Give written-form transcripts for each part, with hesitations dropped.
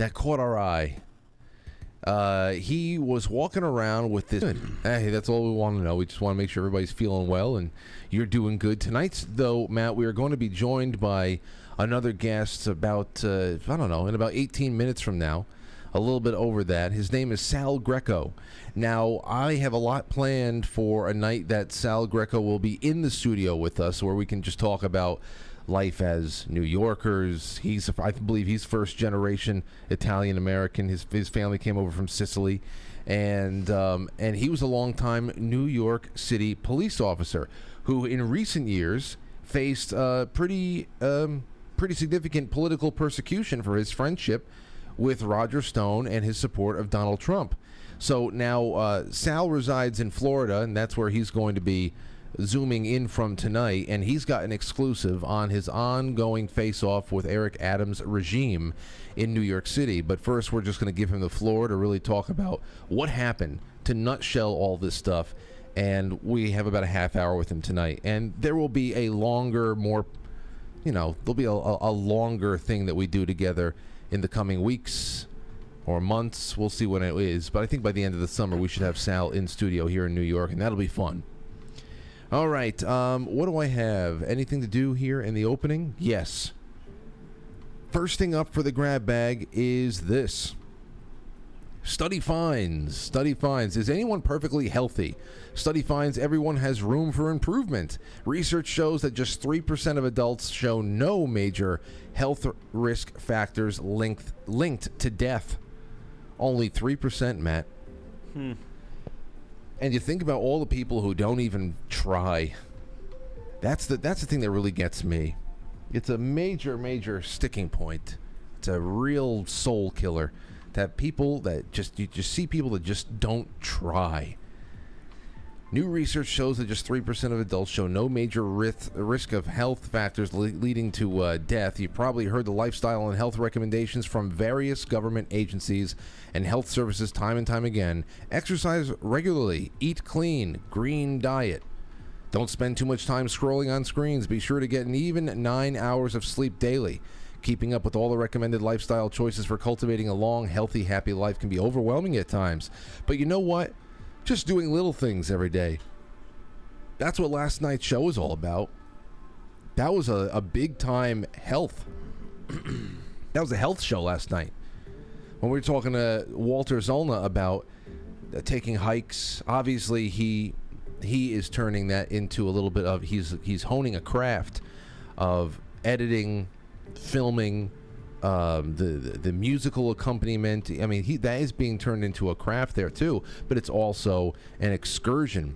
that caught our eye. He was walking around with this. Hey, that's all we want to know. We just want to make sure everybody's feeling well and you're doing good. Tonight, though, Matt, we are going to be joined by another guest about, I don't know, in about 18 minutes from now. A little bit over that. His name is Sal Greco. Now, I have a lot planned for a night that Sal Greco will be in the studio with us where we can just talk about life as New Yorkers. I believe he's first generation Italian American. His family came over from Sicily, and he was a longtime New York City police officer who, in recent years, faced pretty significant political persecution for his friendship with Roger Stone and his support of Donald Trump. So now Sal resides in Florida, and that's where he's going to be zooming in from tonight, and he's got an exclusive on his ongoing face-off with Eric Adams' regime in New York City. But first, we're just going to give him the floor to really talk about what happened, to nutshell all this stuff, and we have about a half hour with him tonight. And there will be a longer, more, there'll be a longer thing that we do together in the coming weeks or months. We'll see when it is, but I think by the end of the summer we should have Sal in studio here in New York, and that'll be fun. All right, what do I have? Anything to do here in the opening? Yes. First thing up for the grab bag is this. Study finds. Is anyone perfectly healthy? Study finds everyone has room for improvement. Research shows that just 3% of adults show no major health risk factors linked to death. Only 3%, Matt. And you think about all the people who don't even try. That's the thing that really gets me. It's a major sticking point. It's a real soul killer. That people that you just see people that just don't try. New research shows that just 3% of adults show no major risk of health factors leading to death. You've probably heard the lifestyle and health recommendations from various government agencies and health services time and time again. Exercise regularly, eat clean, green diet. Don't spend too much time scrolling on screens. Be sure to get an even 9 hours of sleep daily. Keeping up with all the recommended lifestyle choices for cultivating a long, healthy, happy life can be overwhelming at times. But you know what? Just doing little things every day. That's what last night's show was all about. That was a big-time health. That was a health show last night. When we were talking to Walter Zollner about taking hikes, obviously he is turning that into a little bit of, he's honing a craft of editing, filming, the musical accompaniment. I mean, that is being turned into a craft there too, but it's also an excursion.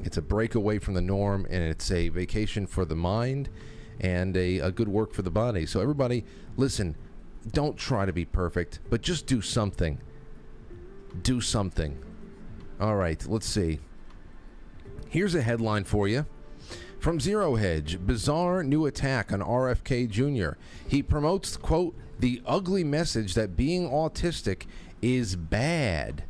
It's a breakaway from the norm, and it's a vacation for the mind and a good work for the body. So everybody, listen, don't try to be perfect, but just do something. Do something. All right, let's see. Here's a headline for you. From Zero Hedge, bizarre new attack on RFK Jr. He promotes, quote, the ugly message that being autistic is bad.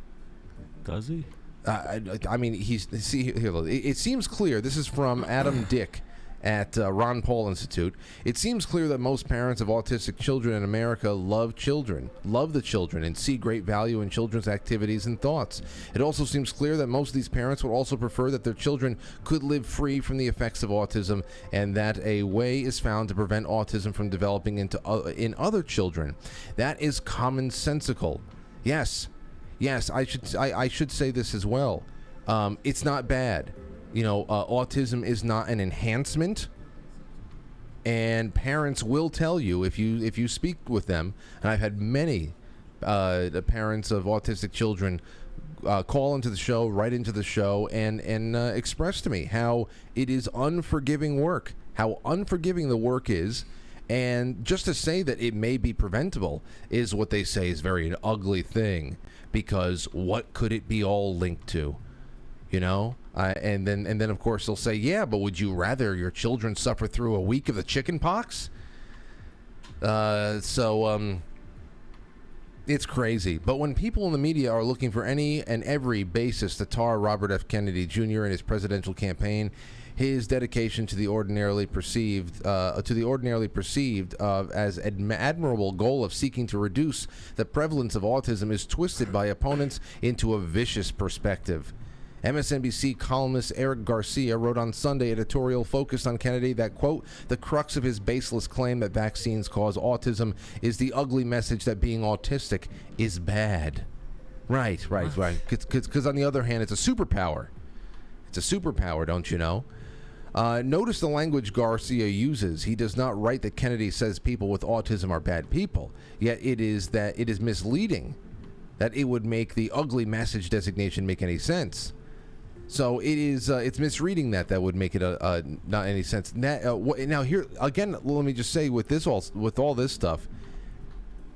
Does he? I mean, it seems clear. This is from Adam Dick at Ron Paul Institute. It seems clear that most parents of autistic children in America love the children, and see great value in children's activities and thoughts. It also seems clear that most of these parents would also prefer that their children could live free from the effects of autism, and that a way is found to prevent autism from developing in other children. That is commonsensical. Yes, I should say this as well. It's not bad. Autism is not an enhancement, and parents will tell you if you speak with them. And I've had many the parents of autistic children call into the show, write into the show, and express to me how it is unforgiving work, how unforgiving the work is. And just to say that it may be preventable is what they say is very an ugly thing, because what could it be all linked to? And then of course they'll say, yeah, but would you rather your children suffer through a week of the chicken pox? It's crazy. But when people in the media are looking for any and every basis to tar Robert F. Kennedy Jr. and his presidential campaign, his dedication to the ordinarily perceived as admirable goal of seeking to reduce the prevalence of autism is twisted by opponents into a vicious perspective. MSNBC columnist Eric Garcia wrote on Sunday editorial focused on Kennedy that, quote, the crux of his baseless claim that vaccines cause autism is the ugly message that being autistic is bad. Right. Because on the other hand, it's a superpower. It's a superpower, don't you know? Notice the language Garcia uses. He does not write that Kennedy says people with autism are bad people. Yet it is misleading that it would make the ugly message designation make any sense. So it's misreading that would make it not any sense. Now here again, let me just say with all this stuff,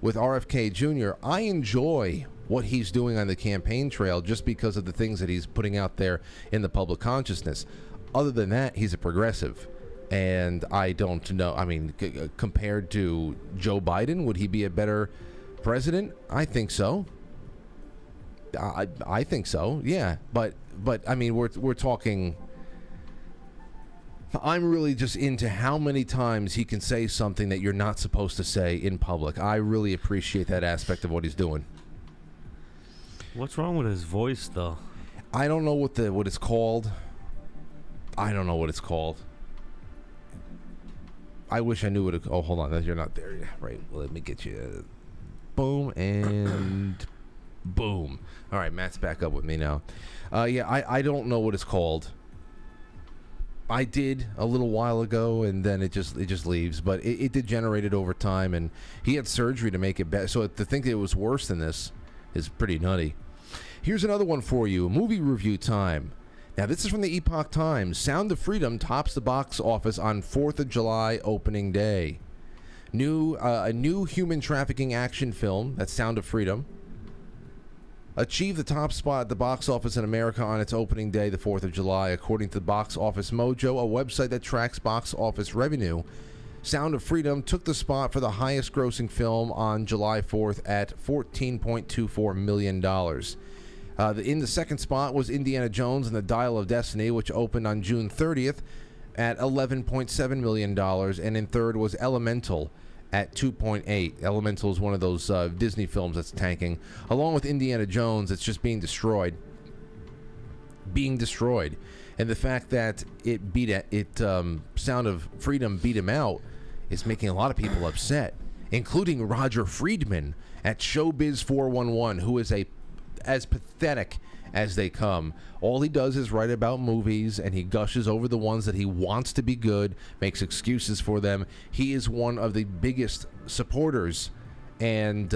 with RFK Jr., I enjoy what he's doing on the campaign trail just because of the things that he's putting out there in the public consciousness. Other than that, he's a progressive, and I don't know. I mean, compared to Joe Biden, would he be a better president? I think so. I think so. Yeah, but I mean, we're talking. I'm really just into how many times he can say something that you're not supposed to say in public. I really appreciate that aspect of what he's doing. What's wrong with his voice, though? I don't know what it's called. I don't know what it's called. I wish I knew what it. Oh, hold on, you're not there yet. Right. Well, let me get you. Boom and boom. All right, Matt's back up with me now. I don't know what it's called. I did a little while ago, and then it just leaves. But it degenerated over time, and he had surgery to make it better. So to think that it was worse than this is pretty nutty. Here's another one for you. Movie review time. Now, this is from the Epoch Times. Sound of Freedom tops the box office on 4th of July opening day. A new human trafficking action film, that's Sound of Freedom, achieved the top spot at the box office in America on its opening day, the 4th of July, according to Box Office Mojo, a website that tracks box office revenue. Sound of Freedom took the spot for the highest grossing film on July 4th at $14.24 million. In the second spot was Indiana Jones and the Dial of Destiny, which opened on June 30th at $11.7 million. And in third was Elemental at 2.8. Elemental is one of those Disney films that's tanking. Along with Indiana Jones, it's just being destroyed. And the fact that Sound of Freedom beat him out is making a lot of people upset, including Roger Friedman at Showbiz 411, who is as pathetic as they come. All he does is write about movies, and he gushes over the ones that he wants to be good, makes excuses for them. He is one of the biggest supporters and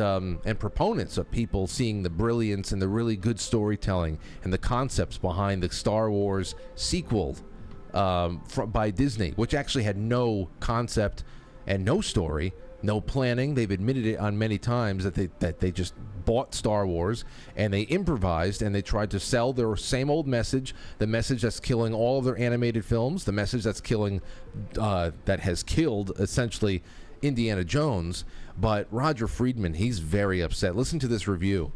proponents of people seeing the brilliance and the really good storytelling and the concepts behind the Star Wars sequel by Disney, which actually had no concept and no story, no planning. They've admitted it on many times that they just bought Star Wars and they improvised and they tried to sell their same old message, the message that's killing all of their animated films, the message that's that has killed essentially Indiana Jones. But Roger Friedman, he's very upset. Listen to this review.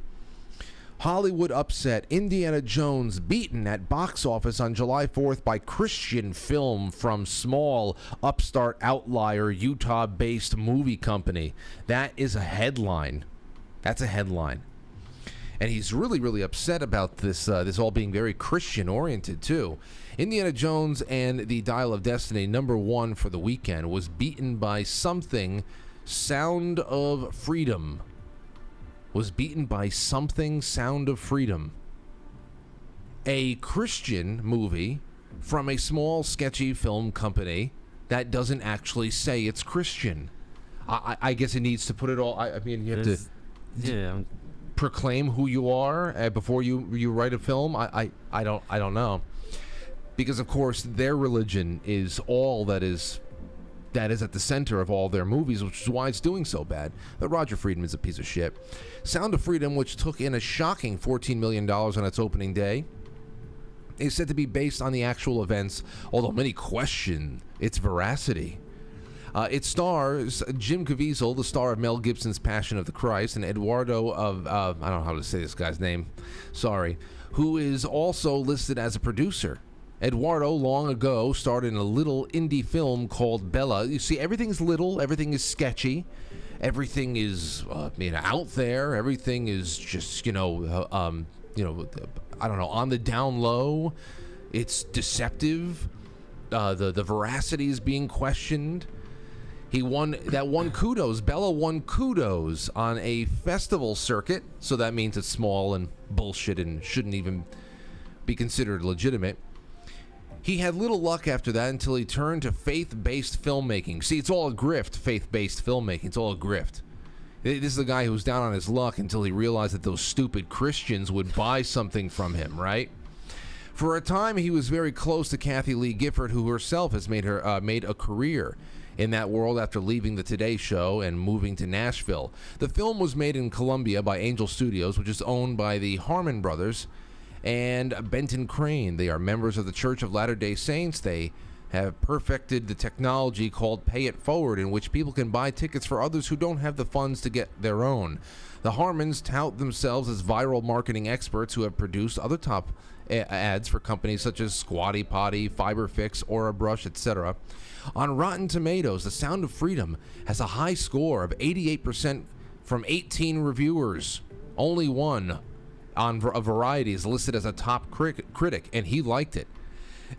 Hollywood upset. Indiana Jones beaten at box office on July 4th by Christian film from small upstart outlier Utah-based movie company. That is a headline. That's a headline. And he's really, really upset about this all being very Christian-oriented, too. Indiana Jones and the Dial of Destiny, #1 for the weekend, was beaten by something. Sound of Freedom was beaten by something. Sound of Freedom, a Christian movie from a small, sketchy film company that doesn't actually say it's Christian. I guess it needs to put it all. I mean, you have to proclaim who you are before you write a film. I don't know, because of course their religion is all that is at the center of all their movies, which is why it's doing so bad. But Roger Friedman is a piece of shit. Sound of Freedom, which took in a shocking $14 million on its opening day, is said to be based on the actual events, although many question its veracity. It stars Jim Caviezel, the star of Mel Gibson's Passion of the Christ, and Eduardo of, I don't know how to say this guy's name, sorry, who is also listed as a producer. Eduardo long ago starred in a little indie film called Bella. You see, everything's little, everything is sketchy, everything is out there, everything is just I don't know, on the down low. It's deceptive. The veracity is being questioned. Bella won kudos on a festival circuit, so that means it's small and bullshit and shouldn't even be considered legitimate. He had little luck after that until he turned to faith-based filmmaking. See, it's all a grift, faith-based filmmaking. It's all a grift. This is the guy who was down on his luck until he realized that those stupid Christians would buy something from him, right? For a time, he was very close to Kathy Lee Gifford, who herself has made a career in that world after leaving the Today Show and moving to Nashville. The film was made in Columbia by Angel Studios, which is owned by the Harmon brothers and Benton Crane. They are members of the Church of Latter-day Saints. They have perfected the technology called Pay It Forward, in which people can buy tickets for others who don't have the funds to get their own. The Harmons tout themselves as viral marketing experts who have produced other top ads for companies such as Squatty Potty, Fiberfix, Aura Brush, etc. On Rotten Tomatoes, The Sound of Freedom has a high score of 88% from 18 reviewers. Only one on Variety is listed as a top critic, and he liked it.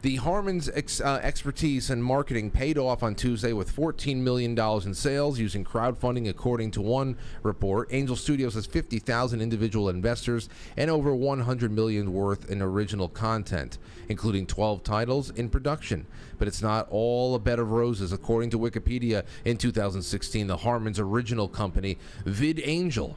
The Harmon's expertise in marketing paid off on Tuesday with $14 million in sales using crowdfunding, according to one report. Angel Studios has 50,000 individual investors and over $100 million worth in original content, including 12 titles in production. But it's not all a bed of roses. According to Wikipedia, in 2016, the Harmon's original company, VidAngel,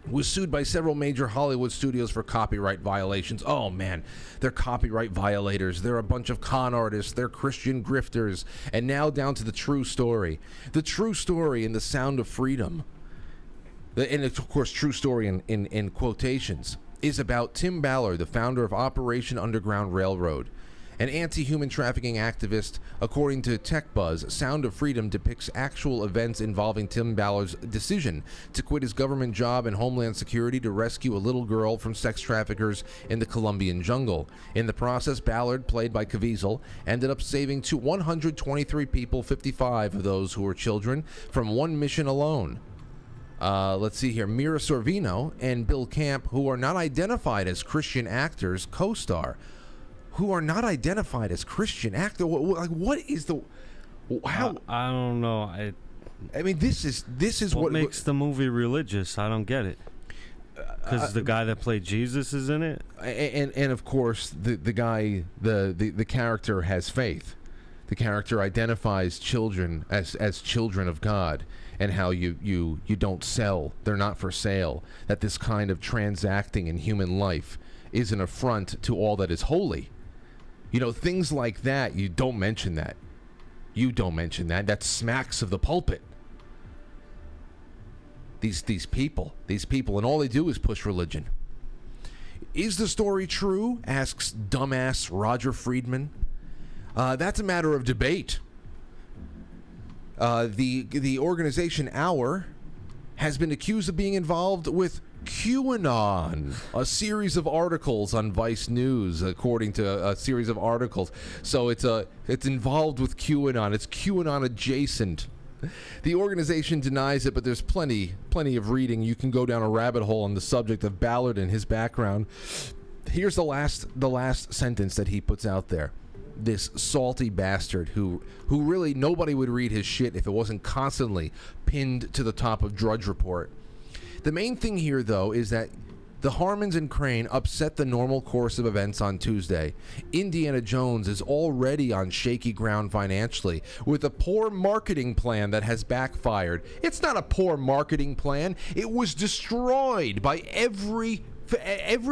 was sued by several major Hollywood studios for copyright violations. Oh man, they're copyright violators. They're a bunch of con artists. They're Christian grifters. And now down to the true story. The true story in The Sound of Freedom, and of course true story in quotations, is about Tim Ballard, the founder of Operation Underground Railroad, an anti-human trafficking activist. According to TechBuzz, Sound of Freedom depicts actual events involving Tim Ballard's decision to quit his government job in Homeland Security to rescue a little girl from sex traffickers in the Colombian jungle. In the process, Ballard, played by Caviezel, ended up saving 123 people, 55 of those who were children, from one mission alone. Let's see here. Mira Sorvino and Bill Camp, who are not identified as Christian actors, co-star. Who are not identified as Christian actor. What is the? How? I don't know. I mean, this is what makes the movie religious. I don't get it. Because the guy that played Jesus is in it, and of course the guy, the character has faith. The character identifies children as children of God, and how you don't sell. They're not for sale. That this kind of transacting in human life is an affront to all that is holy. You know, things like that, you don't mention that. You don't mention that. That smacks of the pulpit. These people, and all they do is push religion. Is the story true? Asks dumbass Roger Friedman. That's a matter of debate. The organization Hour has been accused of being involved with QAnon, a series of articles on Vice News, according to a series of articles. So it's involved with QAnon. It's QAnon adjacent. The organization denies it, but there's plenty of reading. You can go down a rabbit hole on the subject of Ballard and his background. Here's the last sentence that he puts out there. This salty bastard who really nobody would read his shit if it wasn't constantly pinned to the top of Drudge Report. The main thing here, though, is that the Harmons and Crane upset the normal course of events on Tuesday. Indiana Jones is already on shaky ground financially with a poor marketing plan that has backfired. It's not a poor marketing plan. It was destroyed by every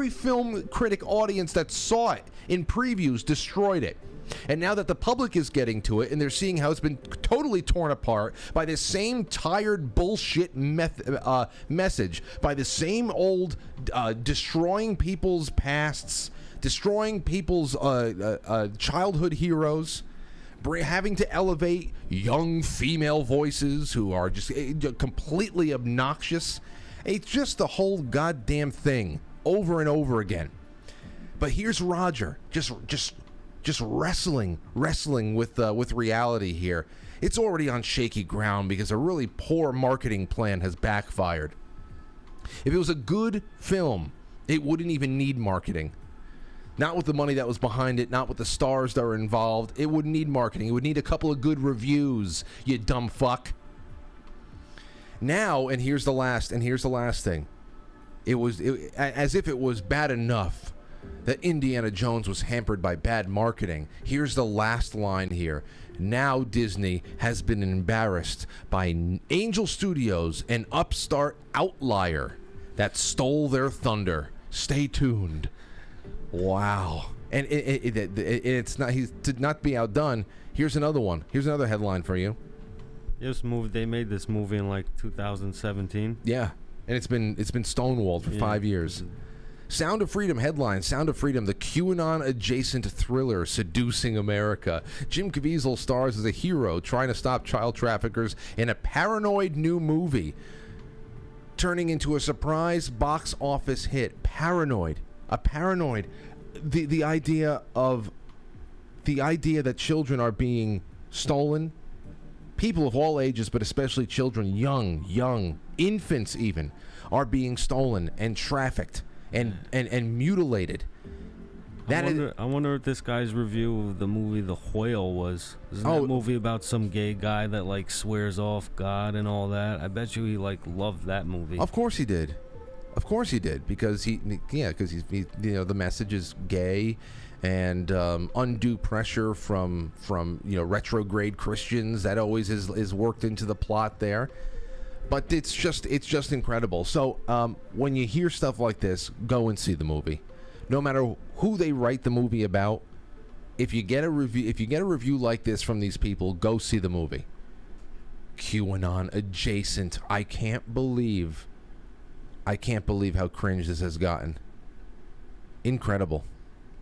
film critic audience that saw it in previews, destroyed it. And now that the public is getting to it and they're seeing how it's been totally torn apart by this same tired bullshit message, by the same old destroying people's pasts, destroying people's childhood heroes, having to elevate young female voices who are just completely obnoxious. It's just the whole goddamn thing over and over again. But here's Roger, just just wrestling with reality here. It's already on shaky ground because a really poor marketing plan has backfired. If it was a good film, it wouldn't even need marketing. Not with the money that was behind it, not with the stars that were involved. It wouldn't need marketing. It would need a couple of good reviews, you dumb fuck. Now, and here's the last thing. As if it was bad enough that Indiana Jones was hampered by bad marketing. Here's the last line here. Now Disney has been embarrassed by Angel Studios, an upstart outlier that stole their thunder. Stay tuned. Wow. And it's not, he's to not be outdone. Here's another one. Here's another headline for you. They made this movie in like 2017. Yeah. And it's been stonewalled for 5 years. Sound of Freedom headline. Sound of Freedom, the QAnon-adjacent thriller seducing America. Jim Caviezel stars as a hero trying to stop child traffickers in a paranoid new movie, turning into a surprise box office hit. Paranoid. A paranoid. The idea that children are being stolen. People of all ages, but especially children, young infants even, are being stolen and trafficked and mutilated. I wonder if this guy's review of the movie The Whale was. Isn't that movie about some gay guy that like swears off God and all that? I bet you he like loved that movie. Of course he did. Because the message is gay, and undue pressure from retrograde Christians that always is worked into the plot there. But it's just incredible. So when you hear stuff like this, go and see the movie. No matter who they write the movie about, if you get a review like this from these people, go see the movie. QAnon adjacent. I can't believe how cringe this has gotten. Incredible.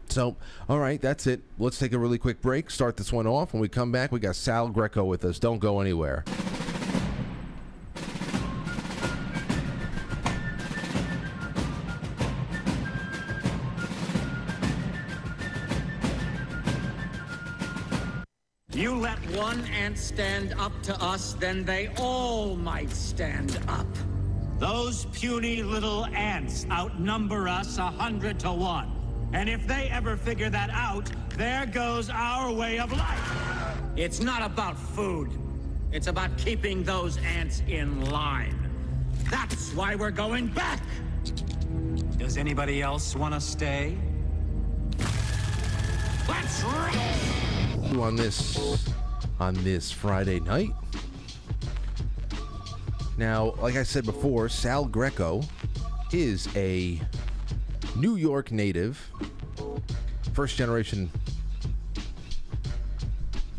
So, all right, that's it. Let's take a really quick break. Start this one off. When we come back, we got Sal Greco with us. Don't go anywhere. You let one ant stand up to us, then they all might stand up. Those puny little ants outnumber us 100 to 1. And if they ever figure that out, there goes our way of life. It's not about food. It's about keeping those ants in line. That's why we're going back. Does anybody else want to stay? Let's roll! On this Friday night. Now, like I said before, Sal Greco is a New York native, first generation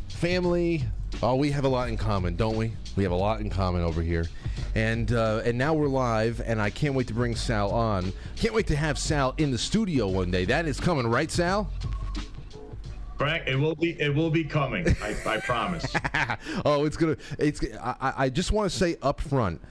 family. Oh, we have a lot in common, don't we? We have a lot in common over here. And now we're live, and I can't wait to bring Sal on. Can't wait to have Sal in the studio one day. That is coming, right, Sal? Frank, it will be coming. I promise. Oh, I just want to say up front,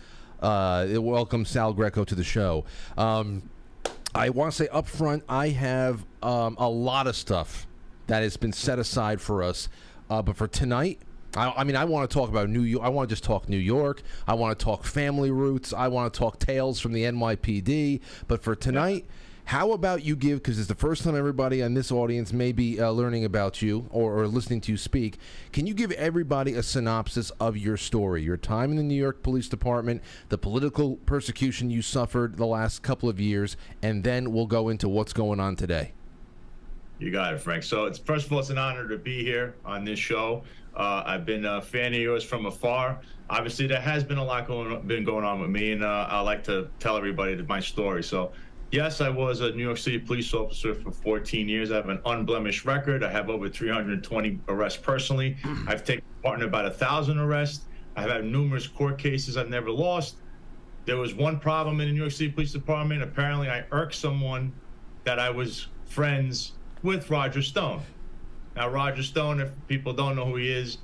welcome Sal Greco to the show. I want to say up front, I have a lot of stuff that has been set aside for us, but for tonight, I want to talk about New York. I want to just talk New York. I want to talk family roots. I want to talk tales from the NYPD. But for tonight. Yeah. How about you give, because it's the first time everybody on this audience may be learning about you or listening to you speak, can you give everybody a synopsis of your story, your time in the New York Police Department, the political persecution you suffered the last couple of years, and then we'll go into what's going on today. You got it, Frank. So first of all, it's an honor to be here on this show. I've been a fan of yours from afar. Obviously, there has been a lot going on with me, and I like to tell everybody my story. So. Yes, I was a New York City police officer for 14 years. I have an unblemished record. I have over 320 arrests personally. I've taken part in about 1,000 arrests. I've had numerous court cases I've never lost. There was one problem in the New York City Police Department. Apparently, I irked someone that I was friends with, Roger Stone. Now, Roger Stone, if people don't know who he is,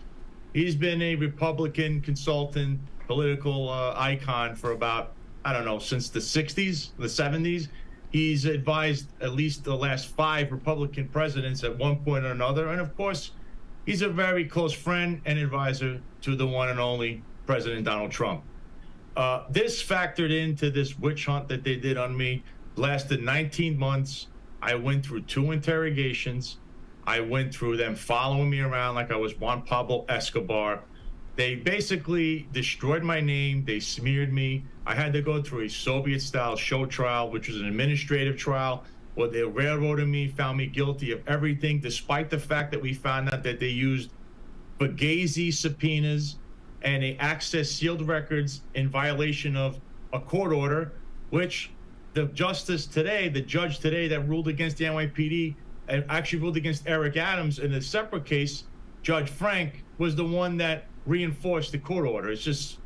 he's been a Republican consultant, political icon for about, I don't know, since the 60s, the 70s. He's advised at least the last 5 Republican presidents at one point or another. And of course, he's a very close friend and advisor to the one and only President Donald Trump. This factored into this witch hunt that they did on me. Lasted 19 months. I went through 2 interrogations. I went through them following me around like I was Juan Pablo Escobar. They basically destroyed my name. They smeared me. I had to go through a Soviet-style show trial, which was an administrative trial, where they railroaded me, found me guilty of everything, despite the fact that we found out that they used Fugazi subpoenas and they accessed sealed records in violation of a court order, which the judge today that ruled against the NYPD and actually ruled against Eric Adams in a separate case, Judge Frank, was the one that reinforced the court order. It's just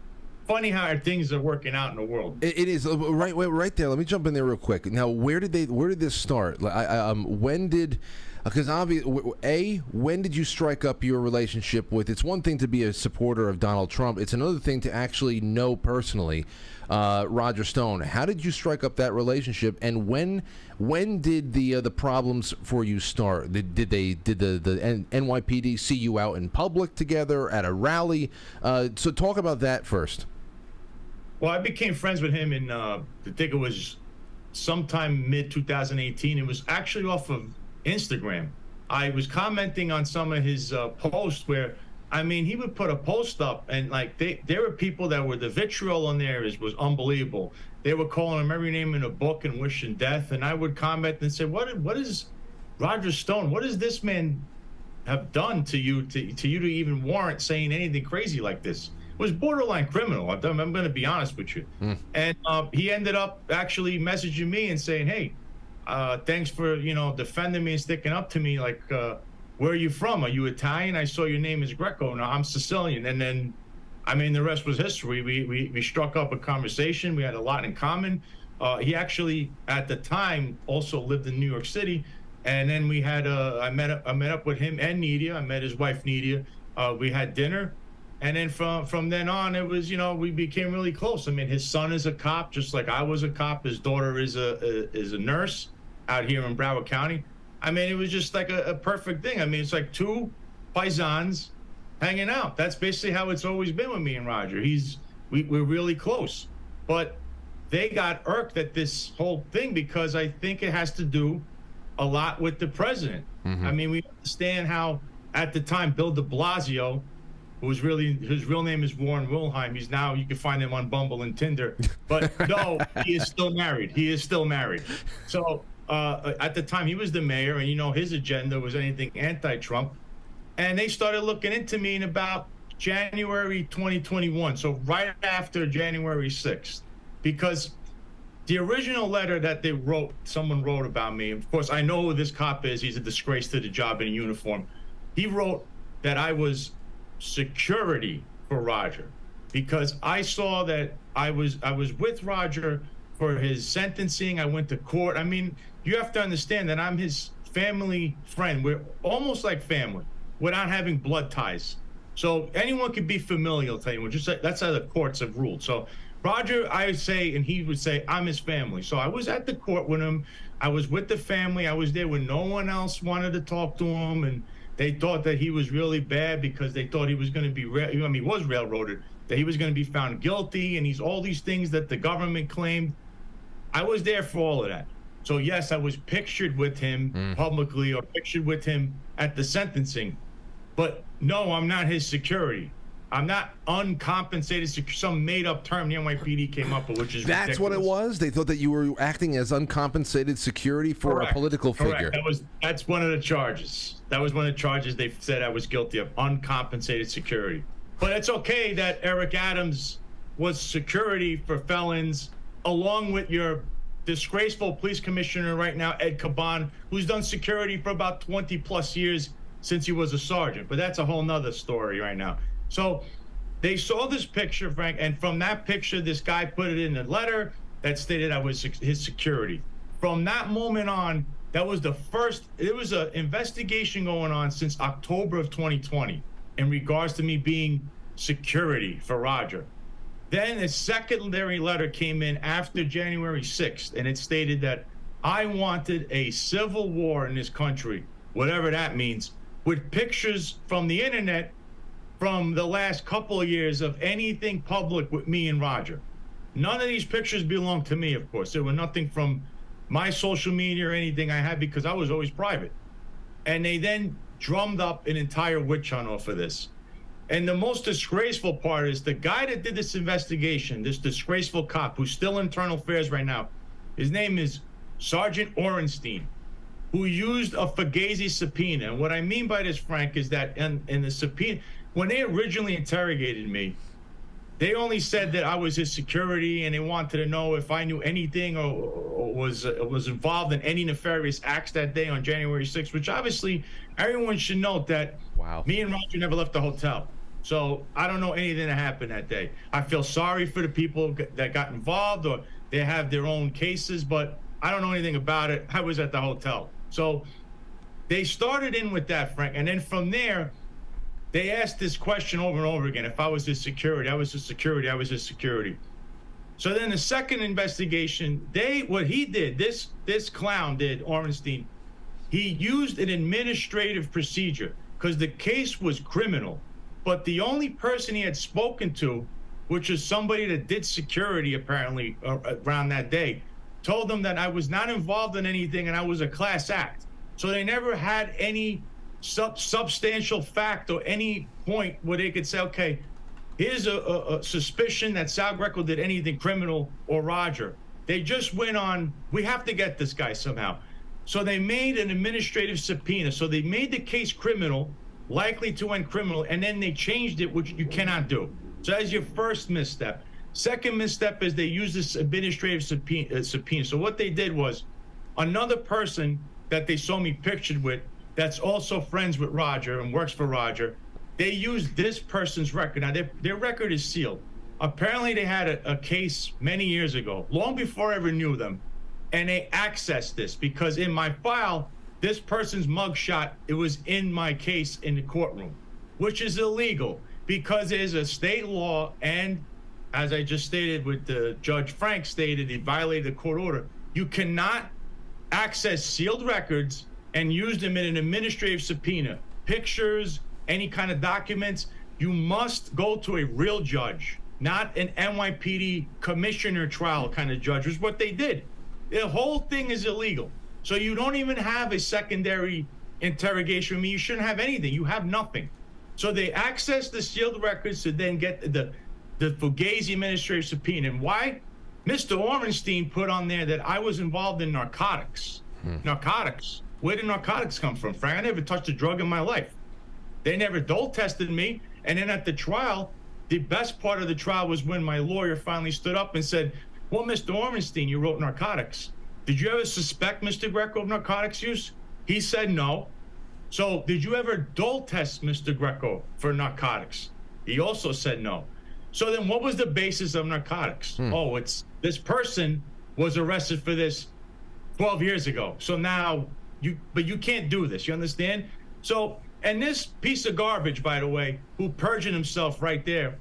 funny how things are working out in the world. It is right there. Let me jump in there real quick. Now, where did this start? When did? Because obviously, when did you strike up your relationship with? It's one thing to be a supporter of Donald Trump. It's another thing to actually know personally Roger Stone. How did you strike up that relationship? And when did the problems for you start? Did the NYPD see you out in public together at a rally? So talk about that first. Well, I became friends with him in I think it was sometime mid 2018. It was actually off of Instagram. I was commenting on some of his posts where, I mean, he would put a post up and like there were people that were, the vitriol on there was unbelievable. They were calling him every name in the book and wishing death. And I would comment and say, what is Roger Stone? What does this man have done to you to even warrant saying anything crazy like this? It was borderline criminal. I'm going to be honest with you. And he ended up actually messaging me and saying, hey, thanks for, defending me and sticking up to me. Like, where are you from? Are you Italian? I saw your name is Greco. No, I'm Sicilian. And then, I mean, the rest was history. We struck up a conversation. We had a lot in common. He actually, at the time, also lived in New York City. And then we had, I met up with him and Nidia. I met his wife, Nidia. We had dinner. And then from then on, it was, we became really close. I mean, his son is a cop, just like I was a cop. His daughter is a nurse out here in Broward County. I mean, it was just like a perfect thing. I mean, it's like 2 paisans hanging out. That's basically how it's always been with me and Roger. We're really close. But they got irked at this whole thing because I think it has to do a lot with the president. I mean, we understand how, at the time, Bill de Blasio, his real name is Warren Wilhelm. He's now, you can find him on Bumble and Tinder. But no, he is still married. So at the time, he was the mayor, and his agenda was anything anti-Trump. And they started looking into me in about January 2021, so right after January 6th, because the original letter that someone wrote about me, of course, I know who this cop is. He's a disgrace to the job in a uniform. He wrote that I was security for Roger because I saw that I was with Roger for his sentencing. I went to court. I mean, you have to understand that I'm his family friend. We're almost like family without having blood ties. So anyone could be familial to anyone. Just that's how the courts have ruled. So Roger, I would say, and he would say, I'm his family. So I was at the court with him. I was with the family. I was there when no one else wanted to talk to him, and they thought that he was really bad because they thought he was going to be, he was railroaded, that he was going to be found guilty, and all these things that the government claimed. I was there for all of that. So yes, I was pictured with him publicly or pictured with him at the sentencing. But no, I'm not his security. I'm not uncompensated security, some made-up term the NYPD came up with, which is That's ridiculous. What it was? They thought that you were acting as uncompensated security for a political figure. That's one of the charges. That was one of the charges they said I was guilty of, uncompensated security. But it's okay that Eric Adams was security for felons, along with your disgraceful police commissioner right now, Ed Caban, who's done security for about 20 plus years since he was a sergeant. But that's a whole nother story right now. So they saw this picture, Frank, and from that picture, this guy put it in a letter that stated I was his security. From that moment on, that was the first, there was an investigation going on since October of 2020 in regards to me being security for Roger. Then a secondary letter came in after January 6th, and it stated that I wanted a civil war in this country, whatever that means, with pictures from the internet from the last couple of years of anything public with me and Roger. None of these pictures belong to me, of course. There were nothing from my social media or anything I had because I was always private. And they then drummed up an entire witch hunt off of this. And the most disgraceful part is the guy that did this investigation, this disgraceful cop who's still in internal affairs right now, his name is Sergeant Orenstein, who used a Fugazi subpoena. And what I mean by this, Frank, is that in the subpoena, when they originally interrogated me, they only said that I was his security and they wanted to know if I knew anything or was involved in any nefarious acts that day on January 6th, which obviously everyone should note that me and Roger never left the hotel. So I don't know anything that happened that day. I feel sorry for the people that got involved or they have their own cases, but I don't know anything about it. I was at the hotel. So they started in with that, Frank. And then from there, they asked this question over and over again. If I was his security, I was his security, I was his security. So then the second investigation, what he did, this clown did, Orenstein, he used an administrative procedure because the case was criminal. But the only person he had spoken to, which is somebody that did security apparently around that day, told them that I was not involved in anything and I was a class act. So they never had any substantial fact or any point where they could say, okay, here's a suspicion that Sal Greco did anything criminal or Roger. They just went on, we have to get this guy somehow. So they made an administrative subpoena. So they made the case criminal, likely to end criminal, and then they changed it, which you cannot do. So that's your first misstep. Second misstep is they used this administrative subpoena. So what they did was another person that they saw me pictured with that's also friends with Roger and works for Roger, they used this person's record. Now, their record is sealed. Apparently, they had a case many years ago, long before I ever knew them, and they accessed this because in my file, this person's mugshot, it was in my case in the courtroom, which is illegal because there's a state law, and as I just stated with Judge Frank stated, he violated the court order. You cannot access sealed records and use them in an administrative subpoena, pictures, any kind of documents. You must go to a real judge, not an NYPD commissioner trial kind of judge, which is what they did. The whole thing is illegal. So you don't even have a secondary interrogation with me. You shouldn't have anything. You have nothing. So they access the sealed records to then get the Fugazi administrative subpoena. And why? Mr. Orenstein put on there that I was involved in narcotics. Narcotics. Where did narcotics come from, Frank? I never touched a drug in my life. They never dole tested me. And then at the trial, the best part of the trial was when my lawyer finally stood up and said, well, Mr. Orenstein, you wrote narcotics. Did you ever suspect Mr. Greco of narcotics use? He said no. So did you ever dole test Mr. Greco for narcotics? He also said no. So then what was the basis of narcotics? Oh, it's this person was arrested for this 12 years ago. So now but you can't do this, you understand? So, and this piece of garbage, by the way, who perjured himself right there,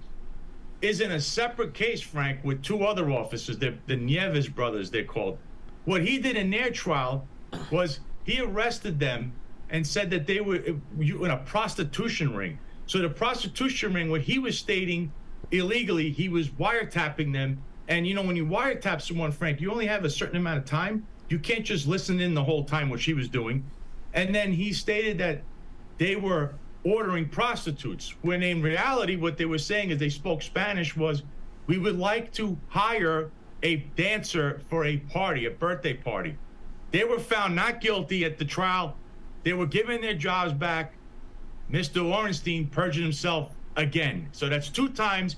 is in a separate case, Frank, with two other officers, the Nieves brothers, they're called. What he did in their trial was he arrested them and said that they were in a prostitution ring. So the prostitution ring, what he was stating illegally, he was wiretapping them. And you know, when you wiretap someone, Frank, you only have a certain amount of time. You can't just listen in the whole time what she was doing. And then he stated that they were ordering prostitutes, when in reality, what they were saying is they spoke Spanish was, we would like to hire a dancer for a party, a birthday party. They were found not guilty at the trial. They were given their jobs back. Mr. Orenstein perjured himself again. So that's 2 times.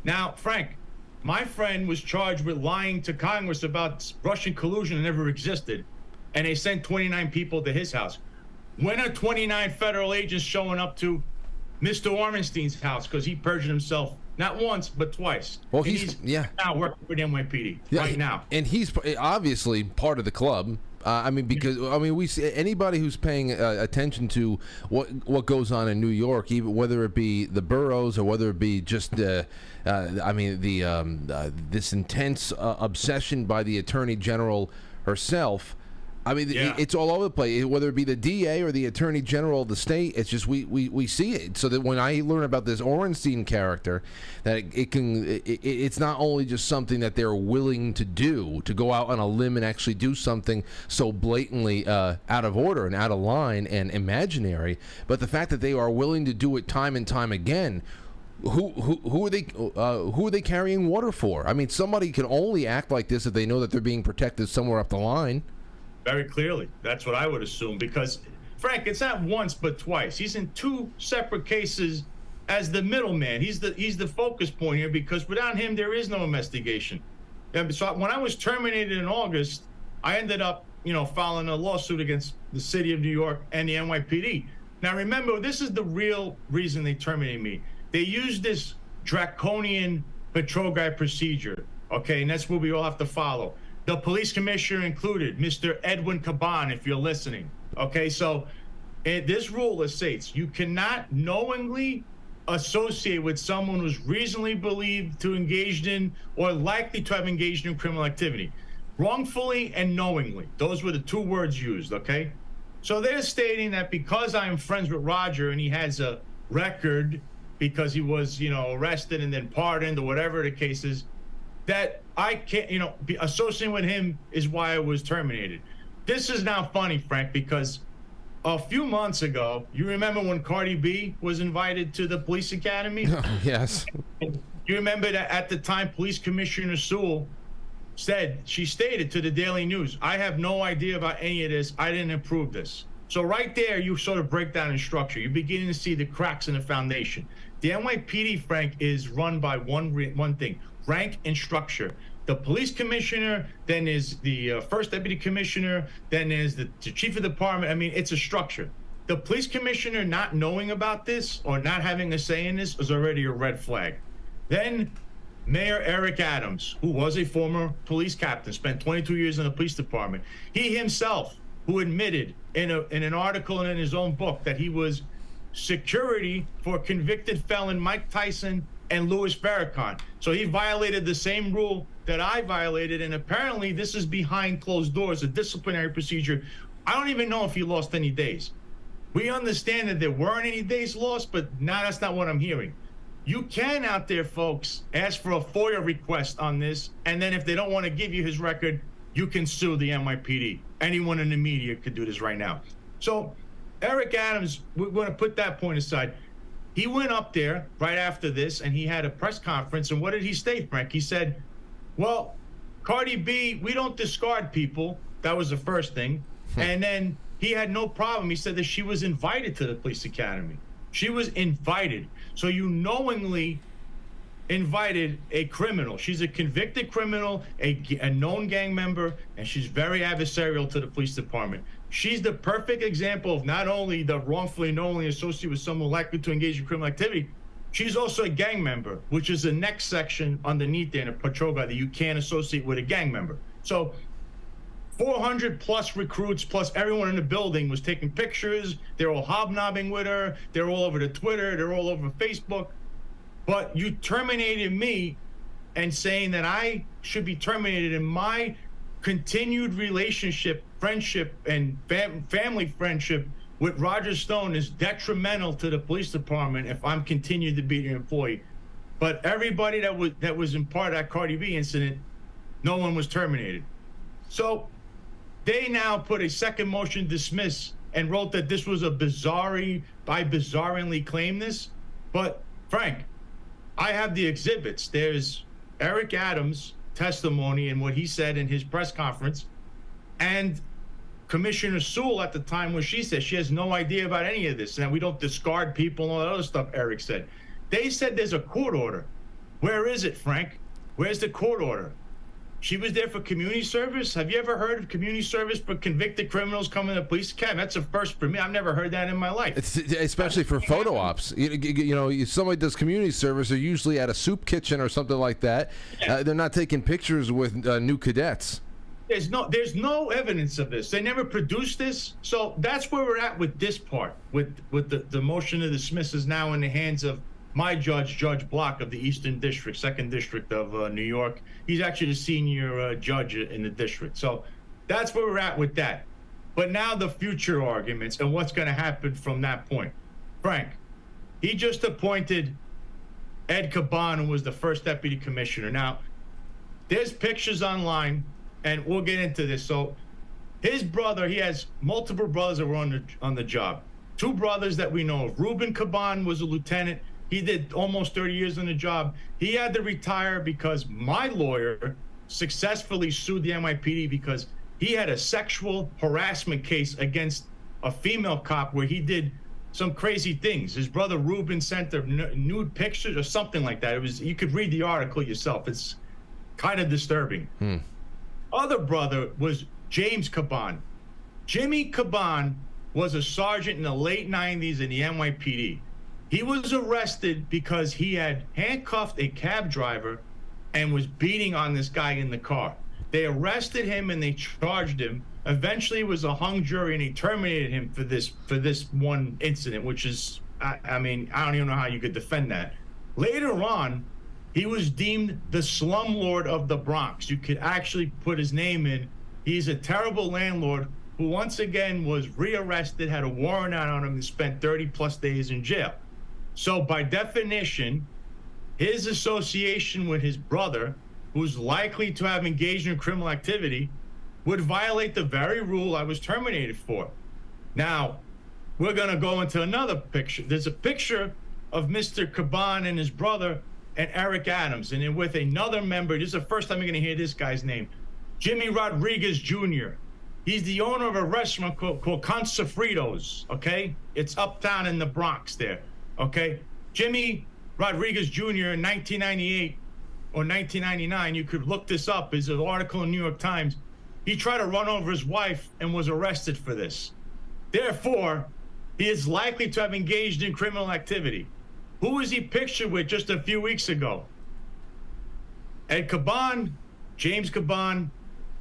Now, Frank, my friend was charged with lying to Congress about Russian collusion that never existed, and they sent 29 people to his house. When are 29 federal agents showing up to Mr. Orenstein's house because he perjured himself not once but twice? Well, he's now working for the NYPD right now, and he's obviously part of the club. We see anybody who's paying attention to what goes on in New York, even whether it be the boroughs or whether it be just this intense obsession by the Attorney General herself. I mean, it's all over the place. Whether it be the DA or the Attorney General of the state, it's just we see it. So that when I learn about this Orenstein character, that it's not only just something that they're willing to do, to go out on a limb and actually do something so blatantly out of order and out of line and imaginary, but the fact that they are willing to do it time and time again. Who are they carrying water for? I mean, somebody can only act like this if they know that they're being protected somewhere up the line. Very clearly. That's what I would assume, because, Frank, it's not once but twice. He's in two separate cases as the middleman. He's the focus point here, because without him, there is no investigation. So when I was terminated in August, I ended up, filing a lawsuit against the city of New York and the NYPD. Now, remember, this is the real reason they terminated me. They used this draconian patrol guide procedure, okay, and that's what we all have to follow. The police commissioner included, Mr. Edwin Caban, if you're listening. Okay, so this rule states you cannot knowingly associate with someone who's reasonably believed to engaged in or likely to have engaged in criminal activity. Wrongfully and knowingly. Those were the two words used, okay? So they're stating that because I'm friends with Roger and he has a record because he was, arrested and then pardoned or whatever the case is, that I can't, be associating with him is why I was terminated. This is now funny, Frank, because a few months ago, you remember when Cardi B was invited to the police academy? Yes. You remember that at the time, Police Commissioner Sewell she stated to the Daily News, I have no idea about any of this. I didn't approve this. So right there, you sort of break down in structure. You're beginning to see the cracks in the foundation. The NYPD, Frank, is run by one thing. Rank and structure. The police commissioner, then is the first deputy commissioner, then is the chief of department. I mean, it's a structure. The police commissioner not knowing about this or not having a say in this is already a red flag. Then Mayor Eric Adams, who was a former police captain, spent 22 years in the police department. He himself, who admitted in an article and in his own book that he was security for convicted felon Mike Tyson and Louis Farrakhan. So he violated the same rule that I violated, and apparently this is behind closed doors, a disciplinary procedure. I don't even know if he lost any days. We understand that there weren't any days lost, but now that's not what I'm hearing. You can out there, folks, ask for a FOIA request on this, and then if they don't want to give you his record, you can sue the NYPD. Anyone in the media could do this right now. So Eric Adams, we're going to put that point aside. He went up there right after this, and he had a press conference. And what did he state, Frank? He said, well, Cardi B, we don't discard people. That was the first thing. And then he had no problem. He said that she was invited to the police academy. She was invited. So you knowingly invited a criminal. She's a convicted criminal, a known gang member, and she's very adversarial to the police department. She's the perfect example of not only the wrongfully knowingly associated with someone likely to engage in criminal activity, she's also a gang member, which is the next section underneath there in a patrol guide that you can't associate with a gang member. So 400 plus recruits plus everyone in the building was taking pictures. They're all hobnobbing with her. They're all over the Twitter. They're all over Facebook. But you terminated me and saying that I should be terminated in my continued relationship, friendship, and family friendship with Roger Stone is detrimental to the police department if I'm continued to be an employee. But everybody that was in part of that Cardi B incident, no one was terminated. So they now put a second motion to dismiss and wrote that this was a bizarrely claimed this. But Frank, I have the exhibits. There's Eric Adams' testimony and what he said in his press conference, and Commissioner Sewell at the time, when she said she has no idea about any of this, and we don't discard people and all that other stuff Eric said. They said there's a court order. Where is it, Frank? Where's the court order? She was there for community service. Have you ever heard of community service for convicted criminals coming to the police academy? That's a first for me. I've never heard that in my life. Especially for photo ops. If somebody does community service, they're usually at a soup kitchen or something like that. Yeah. They're not taking pictures with new cadets. There's no evidence of this. They never produced this. So that's where we're at with this part. With the motion to dismiss is now in the hands of my judge, Judge Block of the Eastern District, 2nd District of New York. He's actually the senior judge in the district. So That's where we're at with that. But now the future arguments and what's going to happen from that point. Frank, he just appointed Ed Caban, who was the first deputy commissioner. Now, there's pictures online, and we'll get into this. So his brother, he has multiple brothers that were on the job. Two brothers that we know of. Reuben Caban was a lieutenant. He did almost 30 years on the job. He had to retire because my lawyer successfully sued the NYPD because he had a sexual harassment case against a female cop where he did some crazy things. His brother Reuben sent her nude pictures or something like that. It was, you could read the article yourself. It's kind of disturbing. Other brother was James Caban. Jimmy Caban was a sergeant in the late 90s in the NYPD. He was arrested because he had handcuffed a cab driver and was beating on this guy in the car. They arrested him and they charged him. Eventually it was a hung jury and he terminated him for this one incident, which is, I mean, I don't even know how you could defend that. Later on, he was deemed the slumlord of the Bronx. You could actually put his name in. He's a terrible landlord who once again was rearrested, had a warrant out on him, and spent 30 plus days in jail. So by definition, his association with his brother, who's likely to have engaged in criminal activity, would violate the very rule I was terminated for. Now, we're going to go into another picture. There's a picture of Mr. Caban and his brother and Eric Adams, and then with another member. This is the first time you're going to hear this guy's name, Jimmy Rodriguez Jr. He's the owner of a restaurant called Consofritos, okay? It's uptown in the Bronx there, okay? Jimmy Rodriguez Jr. in 1998 or 1999, you could look this up, is an article in New York Times. He tried to run over his wife and was arrested for this. Therefore, he is likely to have engaged in criminal activity. Who was he pictured with just a few weeks ago? Ed Caban, James Caban,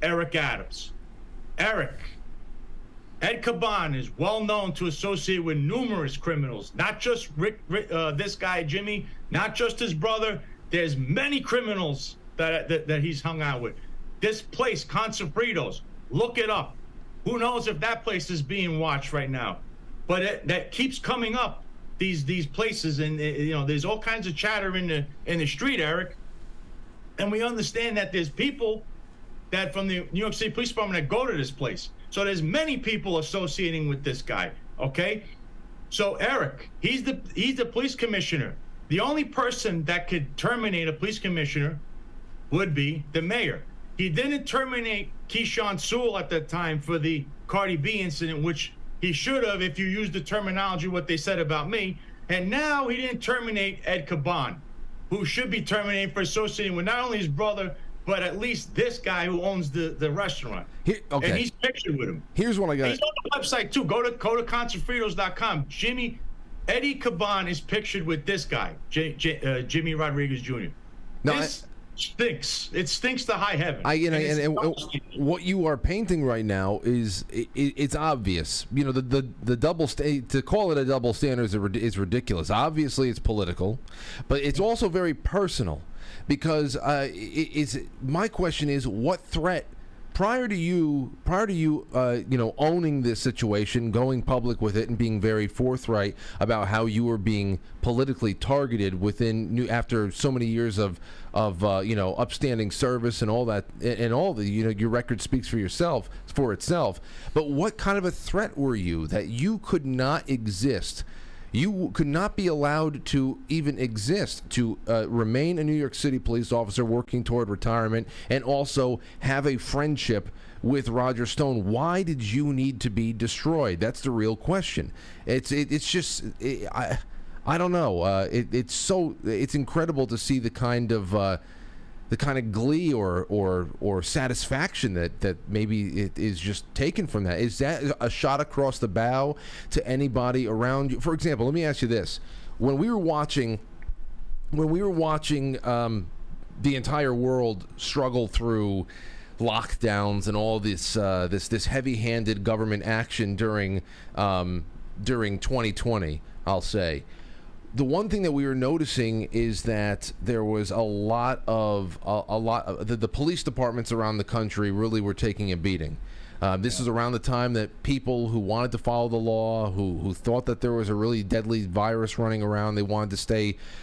Eric Adams. Ed Caban is well known to associate with numerous criminals, not just this guy, Jimmy, not just his brother. There's many criminals that he's hung out with. This place, Consofritos, look it up. Who knows if that place is being watched right now? But that keeps coming up, these places, and you know, there's all kinds of chatter in the street, Eric. And we understand that there's people that from the New York City Police Department that go to this place. So there's many people associating with this guy, okay? So Eric, he's the police commissioner. The only person that could terminate a police commissioner would be the mayor. He didn't terminate Keyshawn Sewell at that time for the Cardi B incident, which he should have if you use the terminology, what they said about me. And now he didn't terminate Ed Caban, who should be terminated for associating with not only his brother, but at least this guy who owns the restaurant. Okay. And he's pictured with him. Here's what I got. He's on the website too. Go to consofritos.com. Eddie Caban is pictured with this guy, Jimmy Rodriguez Jr. Now, this stinks. It stinks to high heaven. And what you are painting right now is it's obvious. You know, the double to call it a double standard is ridiculous. Obviously, it's political, but it's also very personal. Because my question is, what threat prior to you owning this situation, going public with it, and being very forthright about how you were being politically targeted after so many years of upstanding service and all that, and all the your record speaks for itself. But what kind of a threat were you that you could not exist? You could not be allowed to even exist, to remain a New York City police officer working toward retirement and also have a friendship with Roger Stone. Why did you need to be destroyed? That's the real question. I don't know. It's incredible to see the kind of glee or satisfaction that maybe it is just taken from that. Is that a shot across the bow to anybody around you? For example, let me ask you this: when we were watching the entire world struggle through lockdowns and all this heavy-handed government action during 2020, I'll say, the one thing that we were noticing is that there was a lot of the police departments around the country really were taking a beating. This is around the time that people who wanted to follow the law, who thought that there was a really deadly virus running around, they wanted to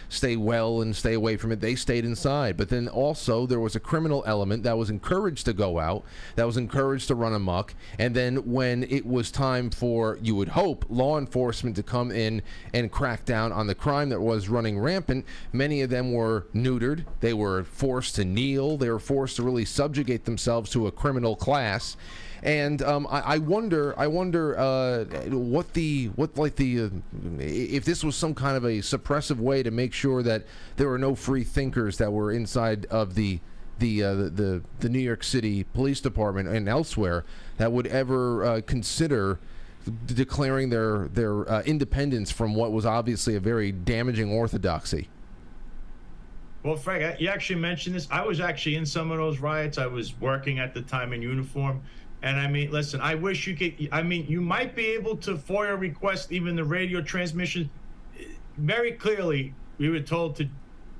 stay well and stay away from it, they stayed inside. But then also there was a criminal element that was encouraged to go out, that was encouraged to run amok. And then when it was time for, you would hope, law enforcement to come in and crack down on the crime that was running rampant, many of them were neutered. They were forced to kneel. They were forced to really subjugate themselves to a criminal class. And I wonder if this was some kind of a suppressive way to make sure that there were no free thinkers that were inside of the New York City Police Department and elsewhere that would ever consider declaring their independence from what was obviously a very damaging orthodoxy. Well, Frank, you actually mentioned this. I was actually in some of those riots. I was working at the time in uniform. And I mean, listen, I wish you could, I mean, you might be able to FOIA request even the radio transmission. Very clearly, we were told to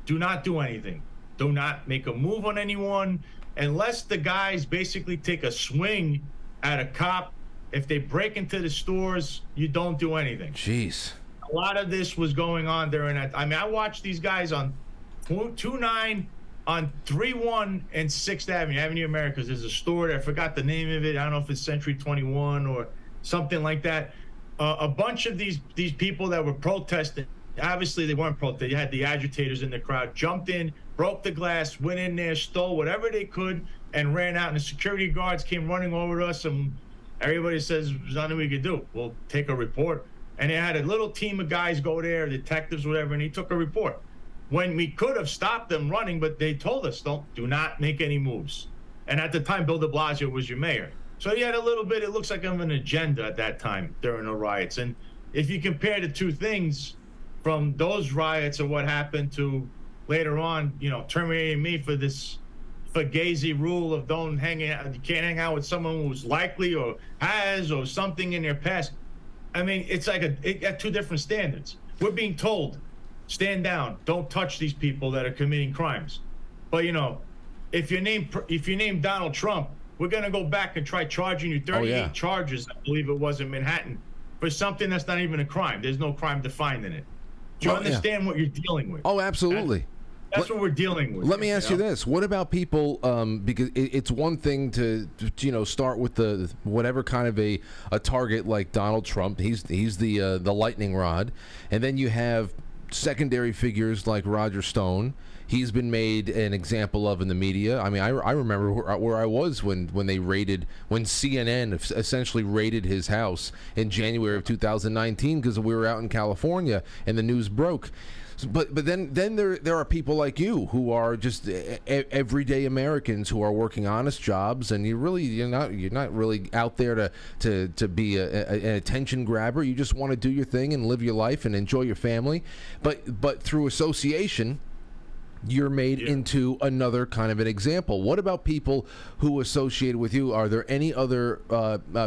do not do anything. Do not make a move on anyone unless the guys basically take a swing at a cop. If they break into the stores, you don't do anything. Jeez. A lot of this was going on during that. I mean, I watched these guys on 2-9 on 3-1 and 6th Avenue, Avenue Americas. There's a store there. I forgot the name of it. I don't know if it's Century 21 or something like that. A bunch of these people that were protesting, obviously they weren't protesting. You had the agitators in the crowd, jumped in, broke the glass, went in there, stole whatever they could, and ran out. And the security guards came running over to us, and everybody says, there's nothing we could do. We'll take a report. And they had a little team of guys go there, detectives, whatever, and he took a report. When we could have stopped them running, but they told us, do not make any moves. And at the time, Bill de Blasio was your mayor. So he had a little bit, it looks like, of an agenda at that time during the riots. And if you compare the two things from those riots and what happened to later on, you know, terminating me for this Fugazi rule of you can't hang out with someone who's likely or has or something in their past. I mean, it's like it got two different standards. We're being told, stand down, don't touch these people that are committing crimes. But you know, if you name Donald Trump, we're gonna go back and try charging you 38 charges, I believe it was, in Manhattan, for something that's not even a crime. There's no crime defined in it. Do you understand what you're dealing with? Oh, absolutely. That's what we're dealing with. Let me ask you this: what about people? Because it's one thing to start with the whatever kind of a target like Donald Trump. He's the lightning rod, and then you have secondary figures like Roger Stone. He's been made an example of in the media. I mean, I remember where I was when CNN essentially raided his house in January of 2019 because we were out in California and the news broke. But then there are people like you who are just everyday Americans who are working honest jobs, and you're not really out there to be an attention grabber. You just want to do your thing and live your life and enjoy your family. But through association, you're made into another kind of an example. What about people who associated with you? Are there any other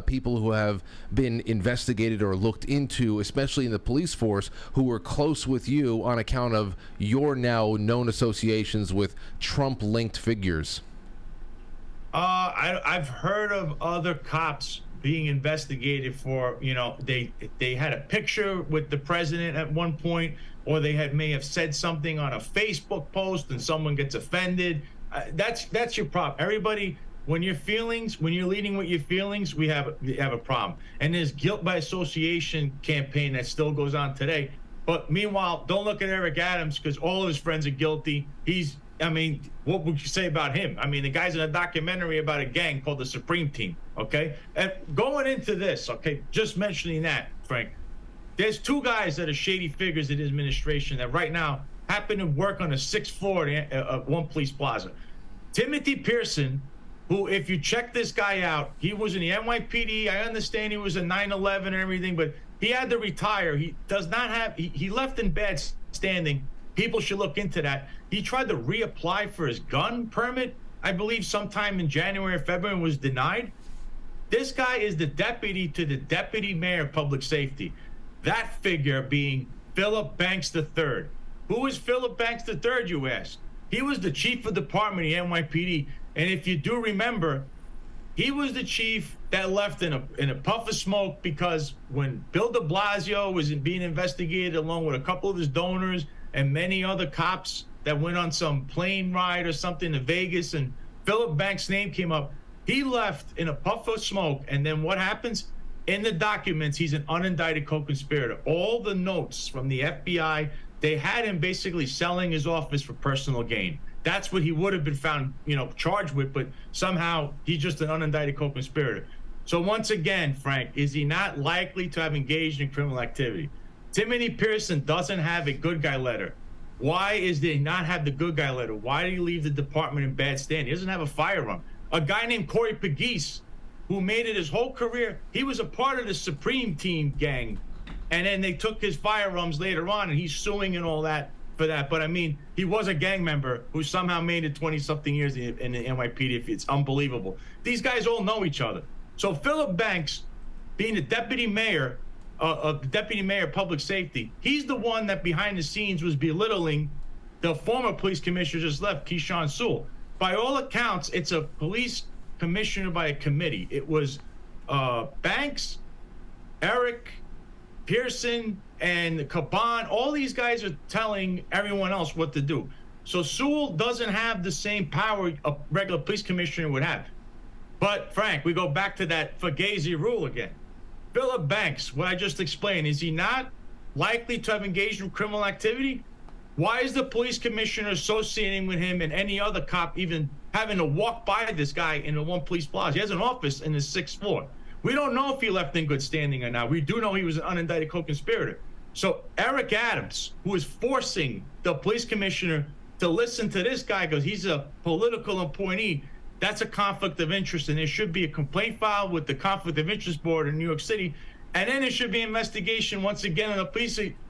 people who have been investigated or looked into, especially in the police force, who were close with you on account of your now known associations with Trump-linked figures? I've heard of other cops being investigated for, they had a picture with the president at one point, or they may have said something on a Facebook post and someone gets offended. That's your problem. Everybody, when you're leading with your feelings, we have a problem. And there's guilt by association campaign that still goes on today. But meanwhile, don't look at Eric Adams because all of his friends are guilty. What would you say about him? I mean, the guy's in a documentary about a gang called the Supreme Team, okay? And going into this, okay, just mentioning that, Frank, there's two guys that are shady figures in his administration that right now happen to work on the 6th floor of One Police Plaza. Timothy Pearson, who, if you check this guy out, he was in the NYPD. I understand he was in 9/11 and everything, but he had to retire. He left in bad standing. People should look into that. He tried to reapply for his gun permit, I believe sometime in January or February, and was denied. This guy is the deputy to the deputy mayor of public safety. That figure being Philip Banks III. Who is Philip Banks III, you ask? He was the chief of department of the NYPD. And if you do remember, he was the chief that left in a puff of smoke because when Bill de Blasio was being investigated along with a couple of his donors and many other cops that went on some plane ride or something to Vegas and Philip Banks' name came up, he left in a puff of smoke. And then what happens? In the documents, he's an unindicted co-conspirator. All the notes from the FBI, they had him basically selling his office for personal gain. That's what he would have been found, charged with, but somehow he's just an unindicted co-conspirator. So once again, Frank, is he not likely to have engaged in criminal activity? Timothy Pearson doesn't have a good guy letter. Why does he not have the good guy letter? Why did he leave the department in bad standing? He doesn't have a firearm. A guy named Corey Pegues, who made it his whole career, he was a part of the Supreme Team gang. And then they took his firearms later on, and he's suing and all that for that. But I mean, he was a gang member who somehow made it 20-something years in the NYPD. It's unbelievable. These guys all know each other. So Philip Banks, being the deputy mayor of public safety, he's the one that behind the scenes was belittling the former police commissioner just left, Keyshawn Sewell. By all accounts, it's a police commissioner by a committee. It was Banks, Eric, Pearson, and Caban. All these guys are telling everyone else what to do. So Sewell doesn't have the same power a regular police commissioner would have. But Frank, we go back to that Fugazi rule again. Philip Banks, what I just explained, is he not likely to have engaged in criminal activity? Why is the police commissioner associating with him and any other cop even having to walk by this guy in the One Police Plaza? He has an office in the 6th floor. We don't know if he left in good standing or not. We do know he was an unindicted co-conspirator. So Eric Adams, who is forcing the police commissioner to listen to this guy because he's a political appointee, that's a conflict of interest, and there should be a complaint filed with the Conflict of Interest Board in New York City, and then there should be an investigation once again on the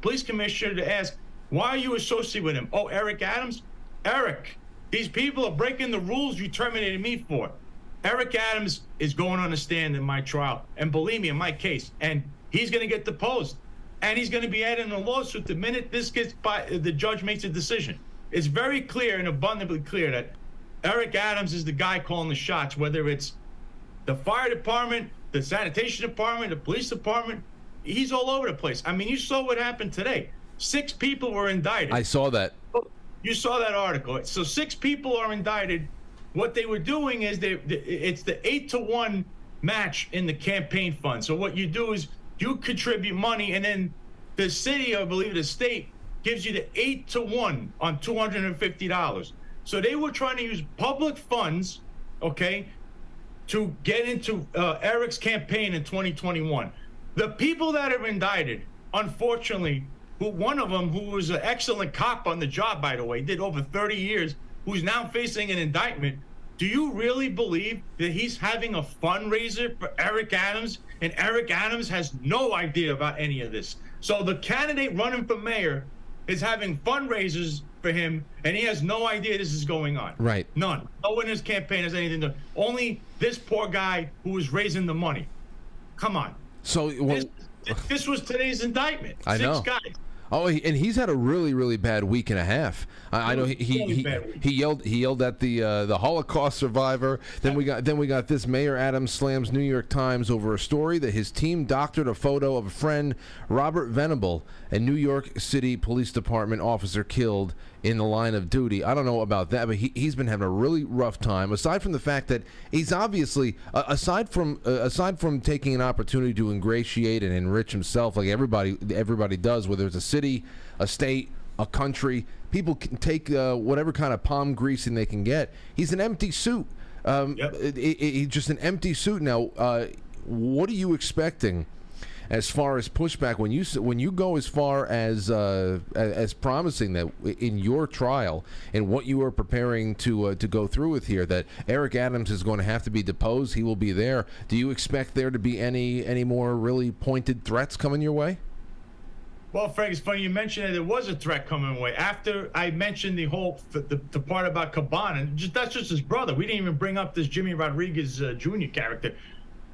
police commissioner to ask, why are you associated with him? Oh, Eric Adams? Eric, these people are breaking the rules you terminated me for. Eric Adams is going on the stand in my trial, and believe me, in my case, and he's going to get deposed, and he's going to be added in a lawsuit the minute this gets by, the judge makes a decision. It's very clear and abundantly clear that Eric Adams is the guy calling the shots, whether it's the fire department, the sanitation department, the police department. He's all over the place. I mean, you saw what happened today. 6 people were indicted. I saw that. You saw that article. So 6 people are indicted. What they were doing is it's the 8-to-1 match in the campaign fund. So what you do is you contribute money, and then the city, I believe the state, gives you the 8-to-1 on $250. So they were trying to use public funds, okay, to get into Eric's campaign in 2021. The people that are indicted, unfortunately, one of them, who was an excellent cop on the job, by the way, did over 30 years, who's now facing an indictment. Do you really believe that he's having a fundraiser for Eric Adams, and Eric Adams has no idea about any of this? So the candidate running for mayor is having fundraisers for him, and he has no idea this is going on. Right. None. No one in his campaign has anything to do. Only this poor guy who was raising the money. Come on. So well, this was today's indictment. I know. 6 guys. Oh, and he's had a really, really bad week and a half. I know he yelled at the Holocaust survivor. Then we got this. Mayor Adams slams New York Times over a story that his team doctored a photo of a friend, Robert Venable, a New York City Police Department officer killed in the line of duty. I don't know about that, but he's been having a really rough time. Aside from the fact that he's obviously, aside from taking an opportunity to ingratiate and enrich himself, like everybody does, whether it's a city, a state, a country, people can take whatever kind of palm greasing they can get. He's an empty suit. He's just an empty suit now. What are you expecting as far as pushback when you go as far as promising that in your trial and what you are preparing to go through with here, that Eric Adams is going to have to be deposed? He will be there. Do you expect there to be any more really pointed threats coming your way? Well, Frank, it's funny you mentioned that there was a threat coming away. After I mentioned the part about Caban, and that's just his brother. We didn't even bring up this Jimmy Rodriguez Jr. character.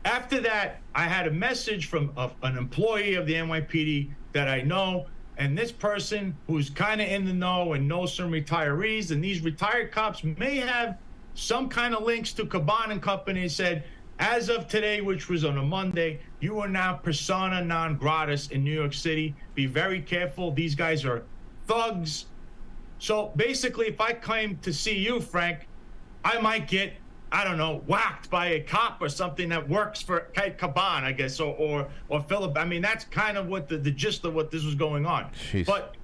After that, I had a message from an employee of the NYPD that I know and this person who's kind of in the know and knows some retirees, and these retired cops may have some kind of links to Caban and Company, and said, as of today, which was on a Monday, you are now persona non gratis in New York City. Be very careful. These guys are thugs. So basically, if I claim to see you, Frank, I might get, I don't know, whacked by a cop or something that works for Caban, I guess, or Philip. I mean, that's kind of what the gist of what this was going on. Jeez. But,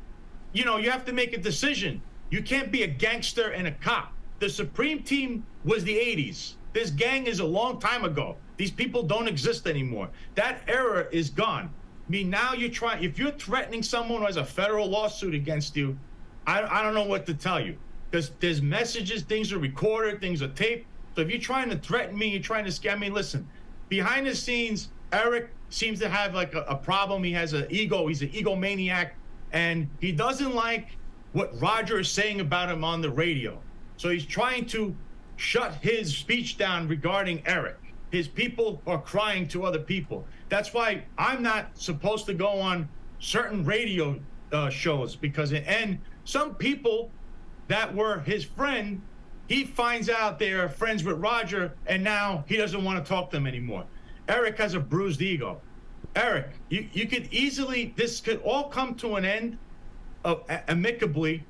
you know, you have to make a decision. You can't be a gangster and a cop. The Supreme Team was the 80s. This gang is a long time ago. These people don't exist anymore. That era is gone. I mean, now if you're threatening someone who has a federal lawsuit against you, I don't know what to tell you. Because there's messages, things are recorded, things are taped. So if you're trying to threaten me, you're trying to scare me, listen, behind the scenes, Eric seems to have like a problem. He has an ego. He's an egomaniac. And he doesn't like what Roger is saying about him on the radio. So he's trying to shut his speech down regarding Eric. His people are crying to other people. That's why I'm not supposed to go on certain radio shows, because and some people that were his friend, he finds out they're friends with Roger, and now he doesn't want to talk to them anymore. Eric has a bruised ego. Eric, you could easily, this could all come to an end amicably,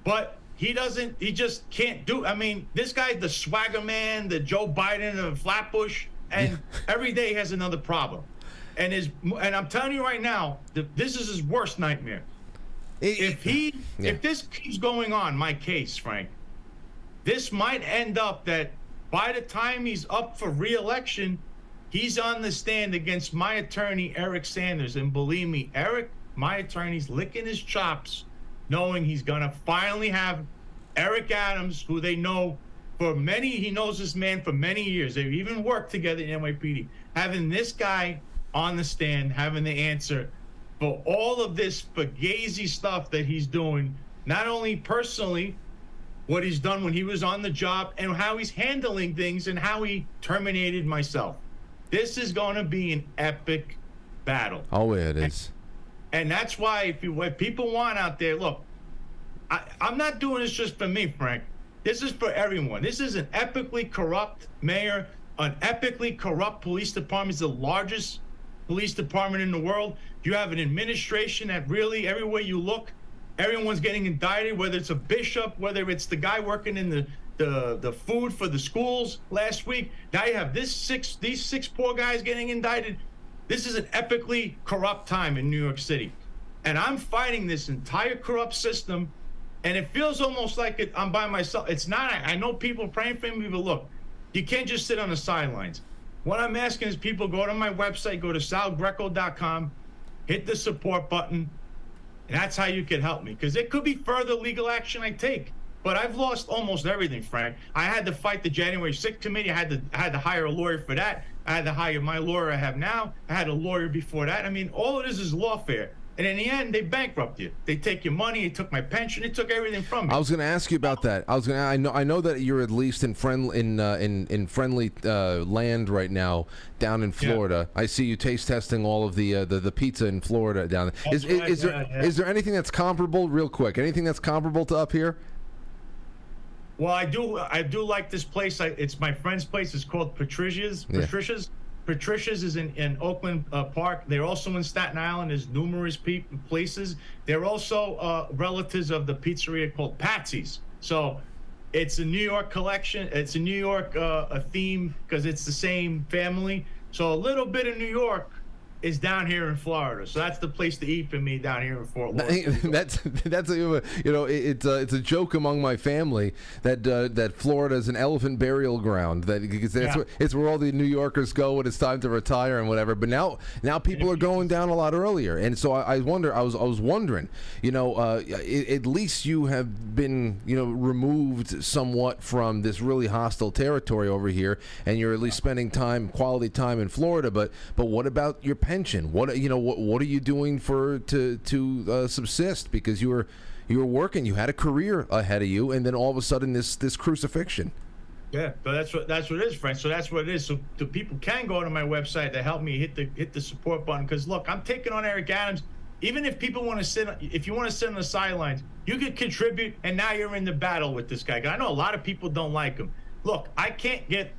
but he just can't do. I mean, this guy's the swagger man, the Joe Biden of Flatbush, and every day he has another problem. And I'm telling you right now, this is his worst nightmare. If this keeps going on, my case, Frank, this might end up that by the time he's up for re-election, he's on the stand against my attorney, Eric Sanders. And believe me, Eric, my attorney's licking his chops, knowing he's going to finally have Eric Adams, who they know he knows this man for many years. They've even worked together in NYPD. Having this guy on the stand, having the answer for all of this fugazi stuff that he's doing, not only personally, what he's done when he was on the job, and how he's handling things, and how he terminated myself. This is going to be an epic battle. Oh, it is. And that's why if people want out there, look, I'm not doing this just for me, Frank. This is for everyone. This is an epically corrupt mayor, an epically corrupt police department. It's the largest police department in the world. You have an administration that really, everywhere you look, everyone's getting indicted, whether it's a bishop, whether it's the guy working in the food for the schools last week. Now you have these six poor guys getting indicted. This is an epically corrupt time in New York City. And I'm fighting this entire corrupt system, and it feels almost like I'm by myself. It's not. I know people are praying for me, but look, you can't just sit on the sidelines. What I'm asking is people go to my website, go to salgreco.com, hit the support button, and that's how you can help me. Because it could be further legal action I take. But I've lost almost everything, Frank. I had to fight the January 6th committee. I had to hire a lawyer for that. I had to hire my lawyer I have now. I had a lawyer before that. I mean, all it is lawfare. And in the end, they bankrupt you. They take your money. They took my pension. They took everything from me. I was going to ask you about that. I know that you're at least in friendly land right now down in Florida. Yeah. I see you taste testing all of the pizza in Florida down there. Is there anything that's comparable, real quick? Anything that's comparable to up here? Well, I do like this place. It's my friend's place. It's called Patricia's. Patricia's is in Oakland Park. They're also in Staten Island. There's numerous places. They're also relatives of the pizzeria called Patsy's. So it's a New York collection. It's a New York a theme because it's the same family. So a little bit of New York is down here in Florida. So that's the place to eat for me down here in Fort Lauderdale. That's it's a joke among my family that Florida is an elephant burial ground. It's where all the New Yorkers go when it's time to retire and whatever. But now people are going down a lot earlier, and so I was wondering, at least you have been removed somewhat from this really hostile territory over here, and you're at least spending quality time in Florida. But what about your pension? What are you doing to subsist? Because you were working, you had a career ahead of you, and then all of a sudden this crucifixion. Yeah, but that's what it is, Frank. So that's what it is. So the people can go to my website to help me hit the support button. Because look, I'm taking on Eric Adams. even if people want to sit, if you want to sit on the sidelines, you could contribute, and now you're in the battle with this guy. I know a lot of people don't like him. Look, I can't get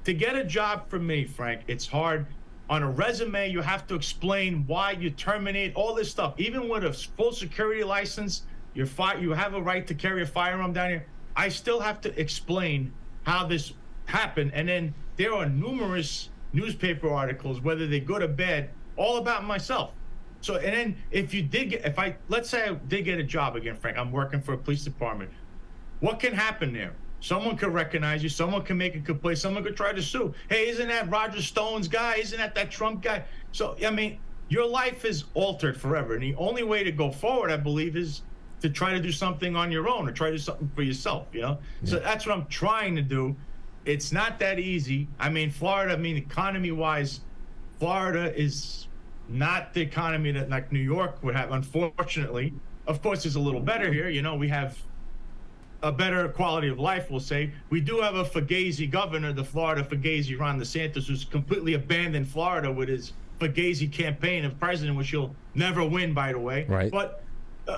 a job for me, Frank. It's hard. On a resume, you have to explain why you terminate all this stuff. Even with a full security license, you have a right to carry a firearm down here. I still have to explain how this happened. And then there are numerous newspaper articles, whether they're good or bad, all about myself. So, and then let's say I did get a job again, Frank, I'm working for a police department. What can happen there? Someone could recognize you. Someone can make a complaint. Someone could try to sue. Hey, isn't that Roger Stone's guy? Isn't that Trump guy? So, I mean, your life is altered forever. And the only way to go forward, I believe, is to try to do something on your own or try to do something for yourself, you know? Yeah. So that's what I'm trying to do. It's not that easy. I mean, Florida, economy-wise, Florida is not the economy that like New York would have, unfortunately. Of course, it's a little better here. You know, we have a better quality of life, we'll say. We do have a Fugazi governor, the Florida Fugazi, Ron DeSantis, who's completely abandoned Florida with his Fugazi campaign of president, which he'll never win, by the way. Right. But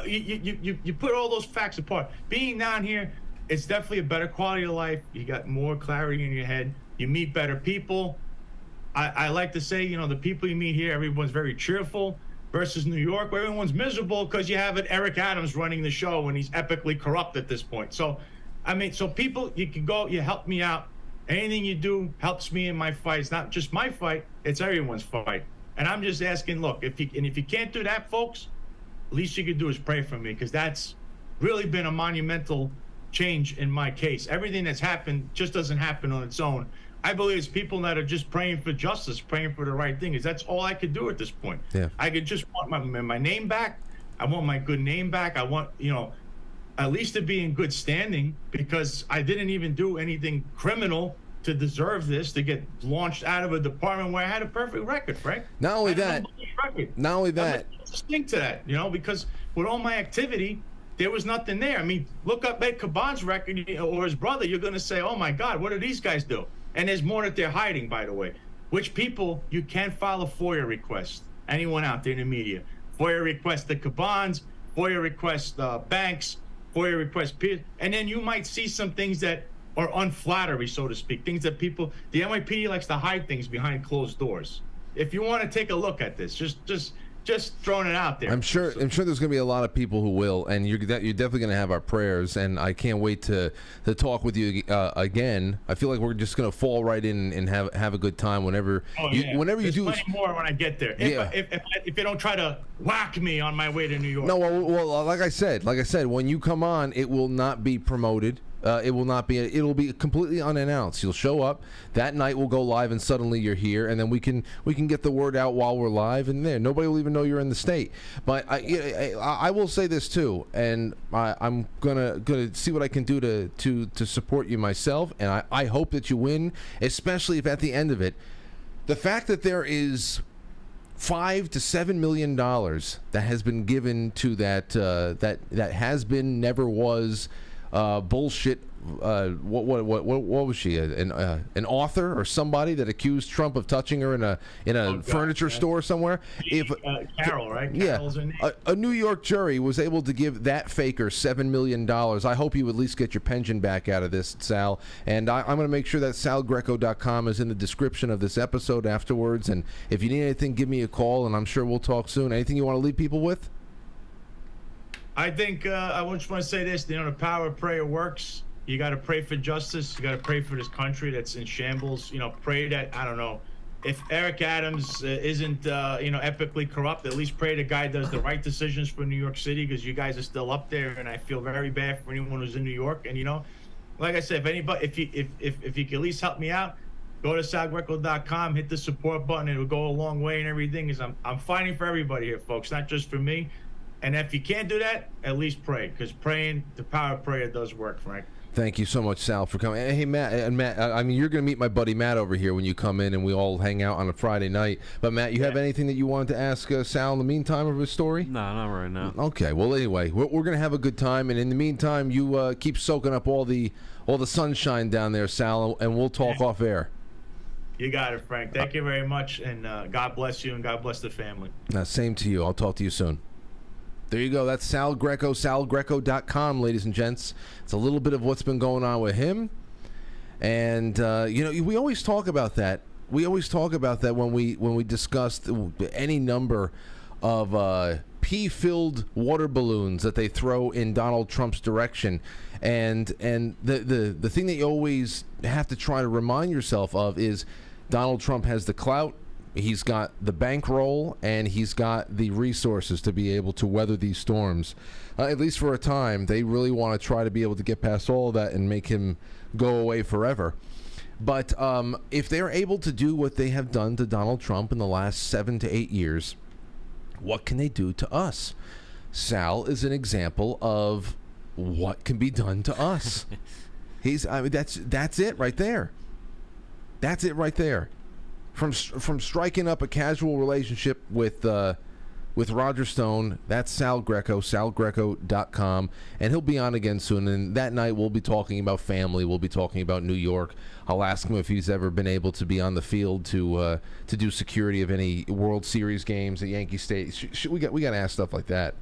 you put all those facts apart. Being down here, it's definitely a better quality of life. You got more clarity in your head. You meet better people. I like to say, you know, the people you meet here, everyone's very cheerful, versus New York, where everyone's miserable because you have Eric Adams running the show and he's epically corrupt at this point. So, I mean, so people, you can go, you help me out. Anything you do helps me in my fight. It's not just my fight, it's everyone's fight. And I'm just asking, look, if you can't do that, folks, least you could do is pray for me, because that's really been a monumental change in my case. Everything that's happened just doesn't happen on its own. I believe it's people that are just praying for justice, praying for the right thing, because that's all I could do at this point. Yeah. I could just want my name back. I want my good name back. I want, you know, at least to be in good standing, because I didn't even do anything criminal to deserve this, to get launched out of a department where I had a perfect record, Frank. Not only that, distinct to that, you know, because with all my activity, there was nothing there. I mean, look up Ed Caban's record or his brother, you're going to say, oh my God, what do these guys do? And there's more that they're hiding, by the way. Which people, you can file a FOIA request. Anyone out there in the media. FOIA request the Cabans, FOIA request banks, FOIA request peers. And then you might see some things that are unflattering, so to speak. Things that people, the NYPD likes to hide things behind closed doors. If you want to take a look at this, just throwing it out there. I'm sure there's going to be a lot of people who will, and you're definitely going to have our prayers. And I can't wait to talk with you again. I feel like we're just going to fall right in and have a good time whenever you do. Plenty more when I get there. If they don't try to whack me on my way to New York. No, well, like I said, when you come on, it will not be promoted. It'll be completely unannounced. You'll show up that night, we'll go live, and suddenly you're here, and then we can get the word out while we're live, and there nobody will even know you're in the state. But I will say this too, and I'm gonna see what I can do to support you myself, and I hope that you win, especially if at the end of it, the fact that there is $5 to $7 million that has been given to that has been, never was. Bullshit. What was she? An author or somebody that accused Trump of touching her in a furniture store somewhere? Carol, right? Yeah. A New York jury was able to give that faker $7 million. I hope you at least get your pension back out of this, Sal. And I'm going to make sure that salgreco.com is in the description of this episode afterwards. And if you need anything, give me a call, and I'm sure we'll talk soon. Anything you want to leave people with? I think I just want to say this, you know, the power of prayer works. You got to pray for justice. You got to pray for this country that's in shambles. You know, pray that, I don't know, if Eric Adams isn't, epically corrupt, at least pray the guy does the right decisions for New York City, because you guys are still up there, and I feel very bad for anyone who's in New York. And, you know, like I said, if you can at least help me out, go to salgreco.com, hit the support button. It'll go a long way and everything, because I'm fighting for everybody here, folks, not just for me. And if you can't do that, at least pray, because praying, the power of prayer does work, Frank. Thank you so much, Sal, for coming. Hey, Matt, I mean, you're going to meet my buddy Matt over here when you come in, and we all hang out on a Friday night. But, Matt, you have anything that you wanted to ask Sal in the meantime of his story? No, not right now. Okay. Well, anyway, we're going to have a good time. And in the meantime, you keep soaking up all the sunshine down there, Sal, and we'll talk off air. You got it, Frank. Thank you very much, and God bless you, and God bless the family. Same to you. I'll talk to you soon. There you go. That's Sal Greco, salgreco.com, ladies and gents. It's a little bit of what's been going on with him. And, we always talk about that. We always talk about that when we discuss any number of pee-filled water balloons that they throw in Donald Trump's direction. And the thing that you always have to try to remind yourself of is Donald Trump has the clout. He's got the bankroll, and he's got the resources to be able to weather these storms, at least for a time. They really want to try to be able to get past all of that and make him go away forever. But if they're able to do what they have done to Donald Trump in the last 7 to 8 years, what can they do to us? Sal is an example of what can be done to us. That's it right there. That's it right there. From striking up a casual relationship with Roger Stone, that's Sal Greco, salgreco.com, and he'll be on again soon. And that night we'll be talking about family. We'll be talking about New York. I'll ask him if he's ever been able to be on the field to do security of any World Series games at Yankee Stadium. We got to ask stuff like that.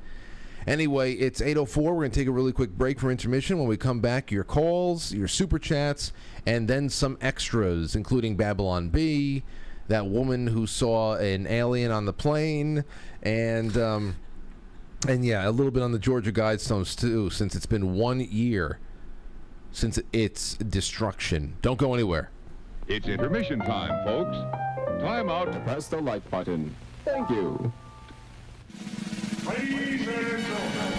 Anyway, it's 8:04. We're going to take a really quick break for intermission. When we come back, your calls, your super chats, and then some extras, including Babylon B, that woman who saw an alien on the plane, and yeah, a little bit on the Georgia Guidestones too, since it's been 1 year since its destruction. Don't go anywhere. It's intermission time, folks. Time out to press the like button. Thank you. Ladies and gentlemen.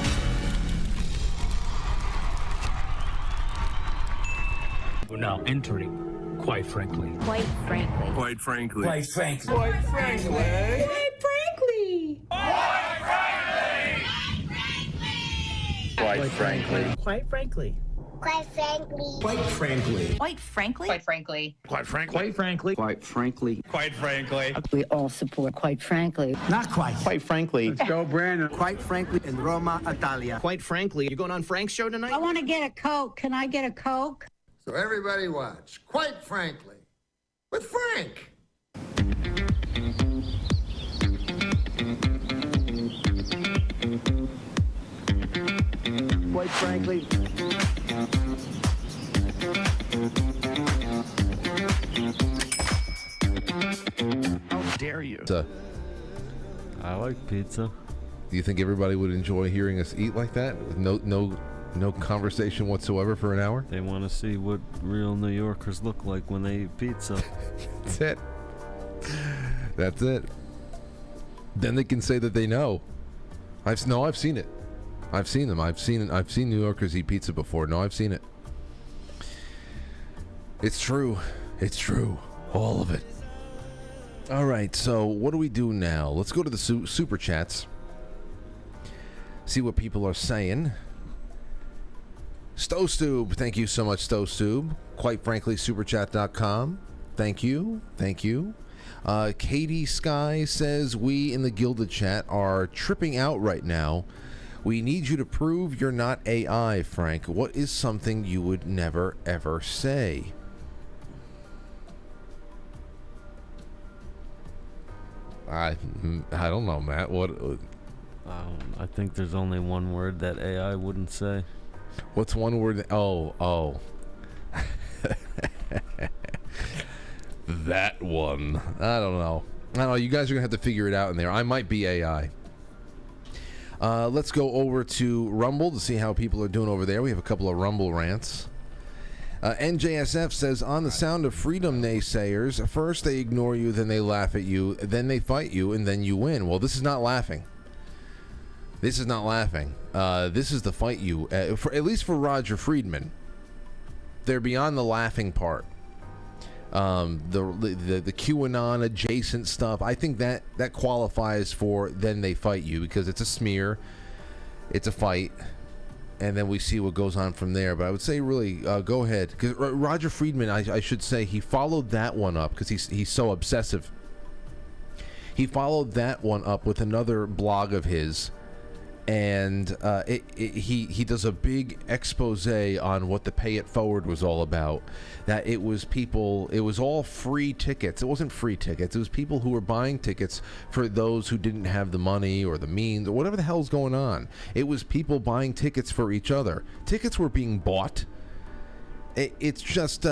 We're now entering, quite frankly. Quite frankly. Quite frankly. Quite frankly. Quite frankly. Quite frankly. Quite frankly. Quite frankly. Quite frankly. Quite frankly. Quite frankly. Quite frankly. Quite frankly. Quite frankly. Quite frankly. Quite frankly. We all support quite frankly. Not quite. Quite frankly. Let's go, Brandon. Quite frankly, in Roma, Italia. Quite frankly, you're going on Frank's show tonight? I want to get a Coke. Can I get a Coke? So everybody watch, quite frankly, with Frank. Quite frankly. How dare you? I like pizza. Do you think everybody would enjoy hearing us eat like that, with no conversation whatsoever for an hour? They want to see what real New Yorkers look like when they eat pizza. That's it. That's it. Then they can say that they know. I've seen it. I've seen them. I've seen New Yorkers eat pizza before. No, I've seen it. It's true. It's true. All of it. All right. So what do we do now? Let's go to the super chats. See what people are saying. Stowstube, thank you so much, Stowstube. Quite frankly, superchat.com. Thank you. Thank you. Katie Sky says, we in the Gilded Chat are tripping out right now. We need you to prove you're not AI, Frank. What is something you would never, ever say? I don't know, Matt. What? I think there's only one word that AI wouldn't say. What's one word? Oh. That one. I don't know. You guys are going to have to figure it out in there. I might be AI. Let's go over to Rumble to see how people are doing over there. We have a couple of Rumble rants. NJSF says, on the Sound of Freedom naysayers, first they ignore you, then they laugh at you, then they fight you, and then you win. Well, this is not laughing. This is not laughing. This is the fight you, at least for Roger Friedman. They're beyond the laughing part. The QAnon adjacent stuff, I think that qualifies for then they fight you, because it's a smear, it's a fight, and then we see what goes on from there. But I would say really go ahead, because Roger Friedman, I should say, he followed that one up because he's so obsessive. He followed that one up with another blog of his, And he does a big expose on what the Pay It Forward was all about. That it was all free tickets. It wasn't free tickets. It was people who were buying tickets for those who didn't have the money or the means or whatever the hell's going on. It was people buying tickets for each other. Tickets were being bought. It's just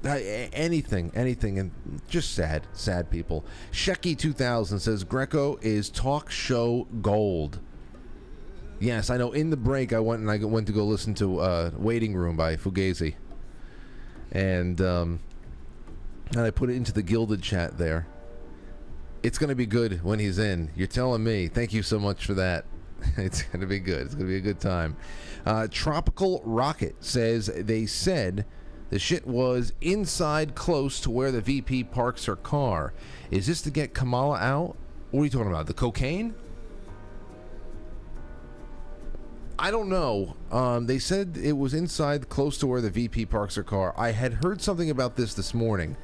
anything, and just sad people. Shecky 2000 says Greco is talk show gold. Yes, I know. In the break, I went to go listen to Waiting Room by Fugazi, and I put it into the Gilded chat there. It's going to be good when he's in. You're telling me. Thank you so much for that. It's going to be good. It's going to be a good time. Tropical Rocket says they said the shit was inside close to where the VP parks her car. Is this to get Kamala out? What are you talking about? The cocaine? I don't know. They said it was inside close to where the VP parks her car. I had heard something about this morning.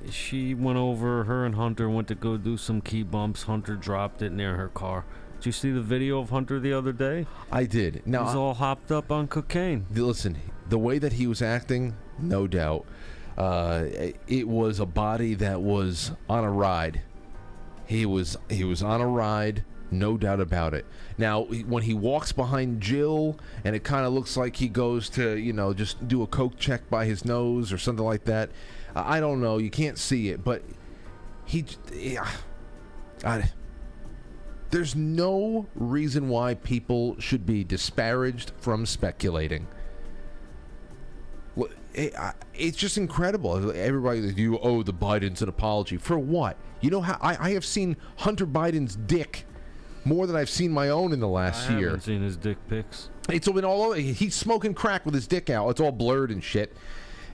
She went over, her and Hunter went to go do some key bumps. Hunter dropped it near her car. Did you see the video of Hunter the other day? I did. Now, he's all hopped up on cocaine. Listen, the way that he was acting, no doubt, it was a body that was on a ride. He was on a ride, no doubt about it. Now, when he walks behind Jill, and it kind of looks like he goes to, just do a coke check by his nose or something like that. I don't know. You can't see it, but there's no reason why people should be disparaged from speculating. It's just incredible. Everybody, you owe the Bidens an apology. For what? You know how I have seen Hunter Biden's dick more than I've seen my own in the last year. I haven't seen his dick pics. It's been all over. He's smoking crack with his dick out. It's all blurred and shit.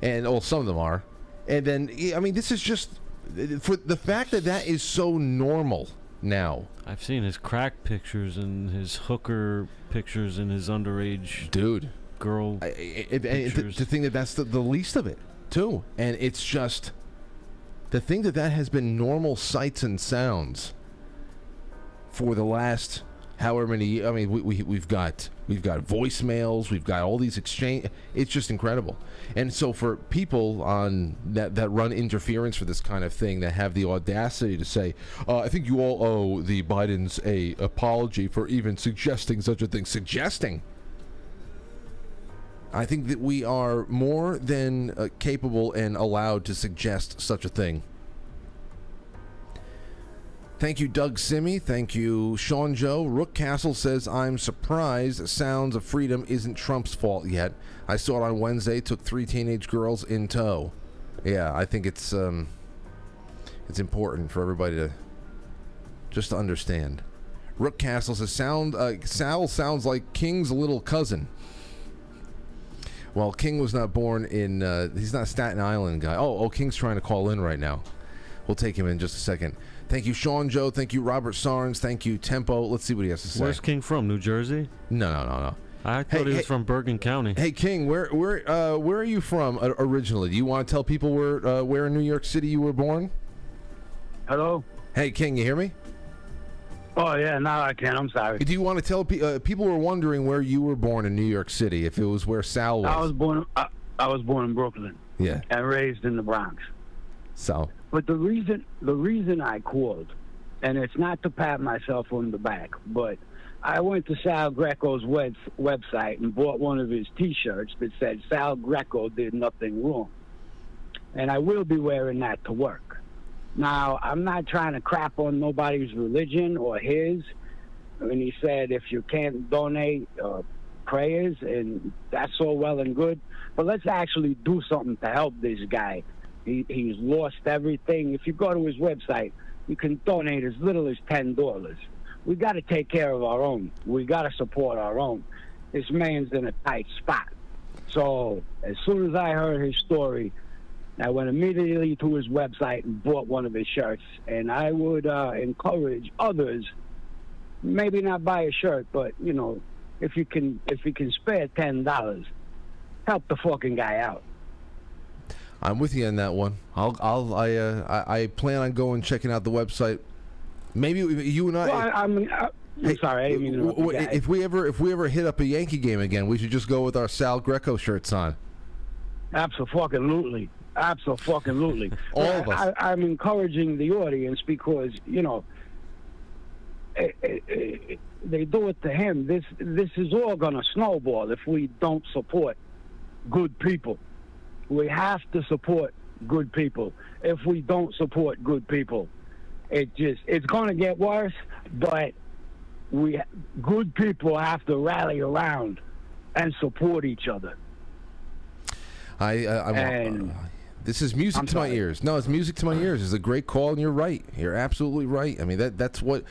And some of them are. And then, I mean, this is just for the fact that is so normal now. I've seen his crack pictures and his hooker pictures and his underage girl pictures. To think that's the least of it, too. And it's just to think that has been normal sights and sounds for the last however many years. I mean, we've got voicemails, we've got all these exchange. It's just incredible. And so for people on that run interference for this kind of thing, that have the audacity to say, I think you all owe the Bidens a apology for even suggesting such a thing. Suggesting. I think that we are more than capable and allowed to suggest such a thing. Thank you, Doug Simmy. Thank you, Sean Joe. Rook Castle says, I'm surprised Sounds of Freedom isn't Trump's fault yet. I saw it on Wednesday, took 3 teenage girls in tow. Yeah, I think it's important for everybody to just to understand. Rook Castle says, Sal sounds like King's little cousin. Well, King was not born in, he's not a Staten Island guy. Oh, King's trying to call in right now. We'll take him in just a second. Thank you, Sean Joe. Thank you, Robert Sarnes. Thank you, Tempo. Let's see what he has to say. Where's King from? New Jersey? No. I thought he was from Bergen County. Hey, King, where are you from originally? Do you want to tell people where in New York City you were born? Hello? Hey, King, you hear me? Oh, yeah, now I can. I'm sorry. Do you want to tell people were wondering where you were born in New York City, if it was where Sal was? I was born in Brooklyn. Yeah. And raised in the Bronx. So. But the reason I called, and it's not to pat myself on the back, but I went to Sal Greco's website and bought one of his T-shirts that said Sal Greco did nothing wrong. And I will be wearing that to work. Now, I'm not trying to crap on nobody's religion or his. I mean, he said if you can't donate prayers, and that's all well and good, but let's actually do something to help this guy. He's lost everything. If you go to his website, you can donate as little as $10. We got to take care of our own. We got to support our own. This man's in a tight spot. So as soon as I heard his story, I went immediately to his website and bought one of his shirts. And I would encourage others, maybe not buy a shirt, but if you can spare $10, help the fucking guy out. I'm with you on that one. I plan on going checking out the website. Maybe you and I. Well, I'm sorry, I didn't mean to interrupt you guys. If we ever hit up a Yankee game again, we should just go with our Sal Greco shirts on. Absolutely. All of us. I'm encouraging the audience because, you know, they do it to him. This is all going to snowball if we don't support good people. We have to support good people. If we don't support good people, it's going to get worse, but good people have to rally around and support each other. This is music to my ears. No, it's music to my ears. It's a great call, and you're right. You're absolutely right. I mean, that's what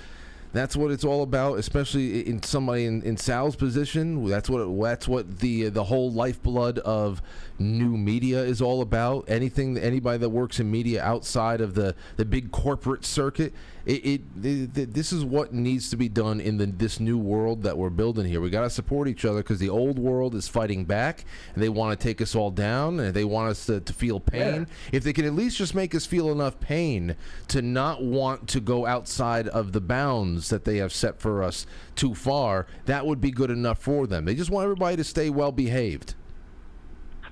it's all about, especially in somebody in Sal's position. That's what the whole lifeblood of new media is all about. Anybody that works in media outside of the big corporate circuit, this is what needs to be done in this new world that we're building here. We got to support each other because the old world is fighting back, and they want to take us all down, and they want us to feel pain. Yeah. If they can at least just make us feel enough pain to not want to go outside of the bounds that they have set for us too far, that would be good enough for them. They just want everybody to stay well behaved.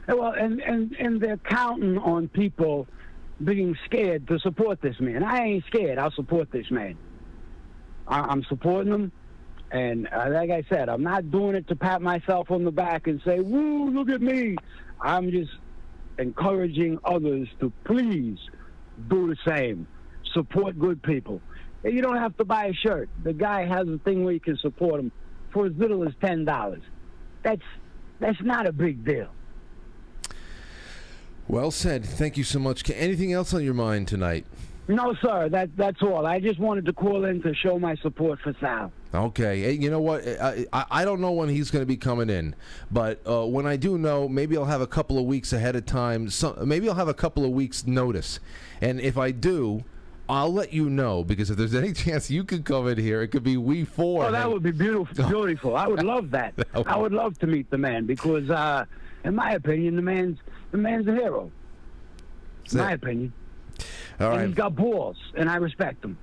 Well, and they're counting on people being scared to support this man. I ain't scared. I'll support this man. I'm supporting him, and like I said, I'm not doing it to pat myself on the back and say, "Woo, look at me." I'm just encouraging others to please do the same. Support good people. You don't have to buy a shirt. The guy has a thing where you can support him for as little as $10. That's not a big deal. Well said. Thank you so much. Anything else on your mind tonight? No, sir. That's all. I just wanted to call in to show my support for Sal. Okay. Hey, you know what? I don't know when he's going to be coming in, but when I do know, maybe I'll have a couple of weeks ahead of time. Maybe I'll have a couple of weeks' notice. And if I do, I'll let you know, because if there's any chance you could come in here, it could be we four. Oh, that would be beautiful. I would love that. I would love to meet the man because, in my opinion, the man's a hero. In my opinion. All right. And he's got balls, and I respect him.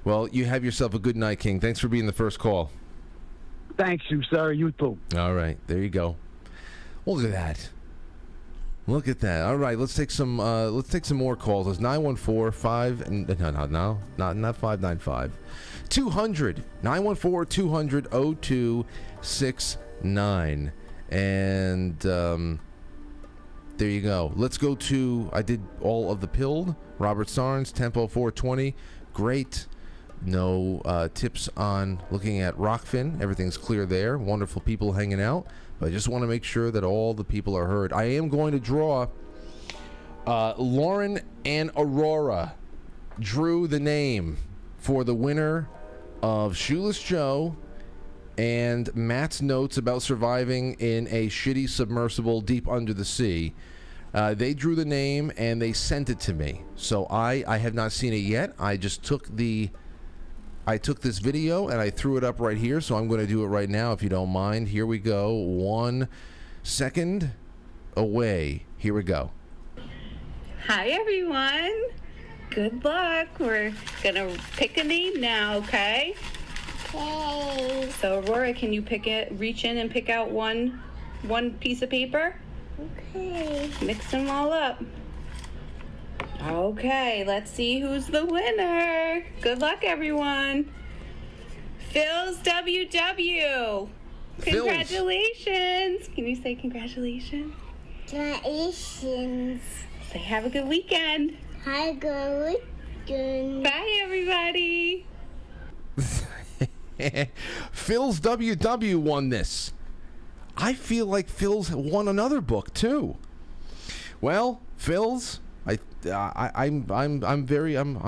Well, you have yourself a good night, King. Thanks for being the first call. Thanks, you, sir. You too. All right. There you go. Look at that. Look at that. All right, let's take some more calls. It's not 595. 200 914-200-0269. And there you go. Let's go to, I did all of the pilled. Robert Sarnes, Tempo 420. Great. No tips on looking at Rockfin. Everything's clear there. Wonderful people hanging out. But I just want to make sure that all the people are heard. I am going to draw. Lauren and Aurora drew the name for the winner of Shoeless Joe and Matt's notes about surviving in a shitty submersible deep under the sea. They drew the name and they sent it to me. So I have not seen it yet. I just took this video and I threw it up right here, so I'm going to do it right now if you don't mind. Here we go. 1 second away. Here we go. Hi, everyone. Good luck. We're going to pick a name now, okay? Okay. So, Aurora, can you reach in and pick out one piece of paper? Okay. Mix them all up. Okay, let's see who's the winner. Good luck, everyone. Phil's WW. Congratulations. Can you say congratulations? Congratulations. Say have a good weekend. Have a good weekend. Bye, everybody. Phil's WW won this. I feel like Phil's won another book too. Well, Phil's, I'm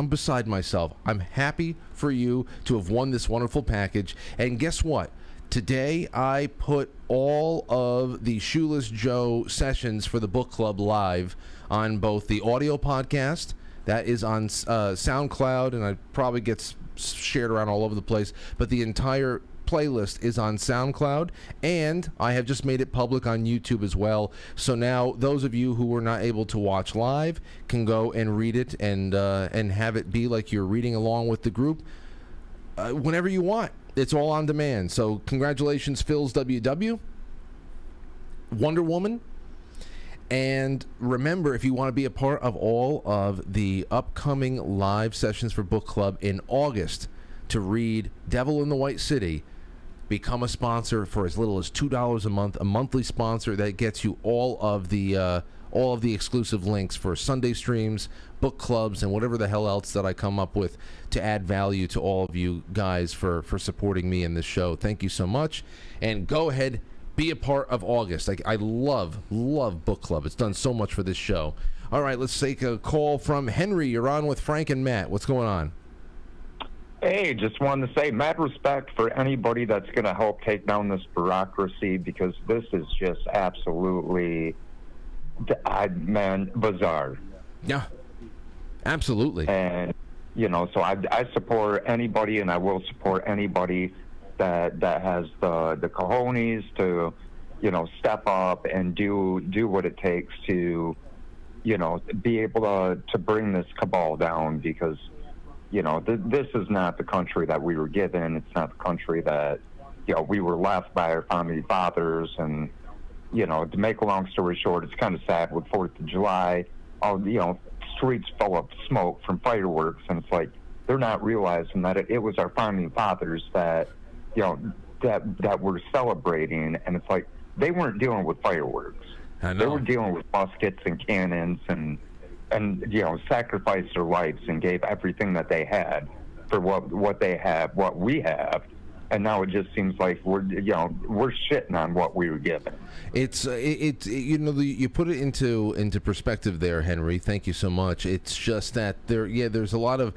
beside myself. I'm happy for you to have won this wonderful package. And guess what? Today I put all of the Shoeless Joe sessions for the book club live on both the audio podcast that is on SoundCloud, and it probably gets shared around all over the place, but the entire playlist is on SoundCloud, and I have just made it public on YouTube as well. So now those of you who were not able to watch live can go and read it and have it be like you're reading along with the group whenever you want. It's all on demand. So congratulations, Phil's WW, Wonder Woman. And remember, if you want to be a part of all of the upcoming live sessions for book club in August to read Devil in the White City, become a sponsor for as little as $2 a month, a monthly sponsor that gets you all of the exclusive links for Sunday streams, book clubs, and whatever the hell else that I come up with to add value to all of you guys for supporting me in this show. Thank you so much. And go ahead, be a part of August. I love book club. It's done so much for this show. All right, let's take a call from Henry. You're on with Frank and Matt. What's going on? Hey, just wanted to say mad respect for anybody that's going to help take down this bureaucracy, because this is just absolutely, bizarre. Yeah, absolutely. And, so I support anybody, and I will support anybody that has the cojones to, step up and do what it takes to, be able to bring this cabal down, because this is not the country that we were given. It's not the country that, we were left by our founding fathers. And, to make a long story short, it's kind of sad with 4th of July, streets full of smoke from fireworks. And it's like, they're not realizing that it was our founding fathers that, that we're celebrating. And it's like, they weren't dealing with fireworks. I know. They were dealing with muskets and cannons and sacrificed their lives and gave everything that they had for what they have, what we have. And now it just seems like we're shitting on what we were given. You put it into perspective there, Henry. Thank you so much. It's just that there's a lot of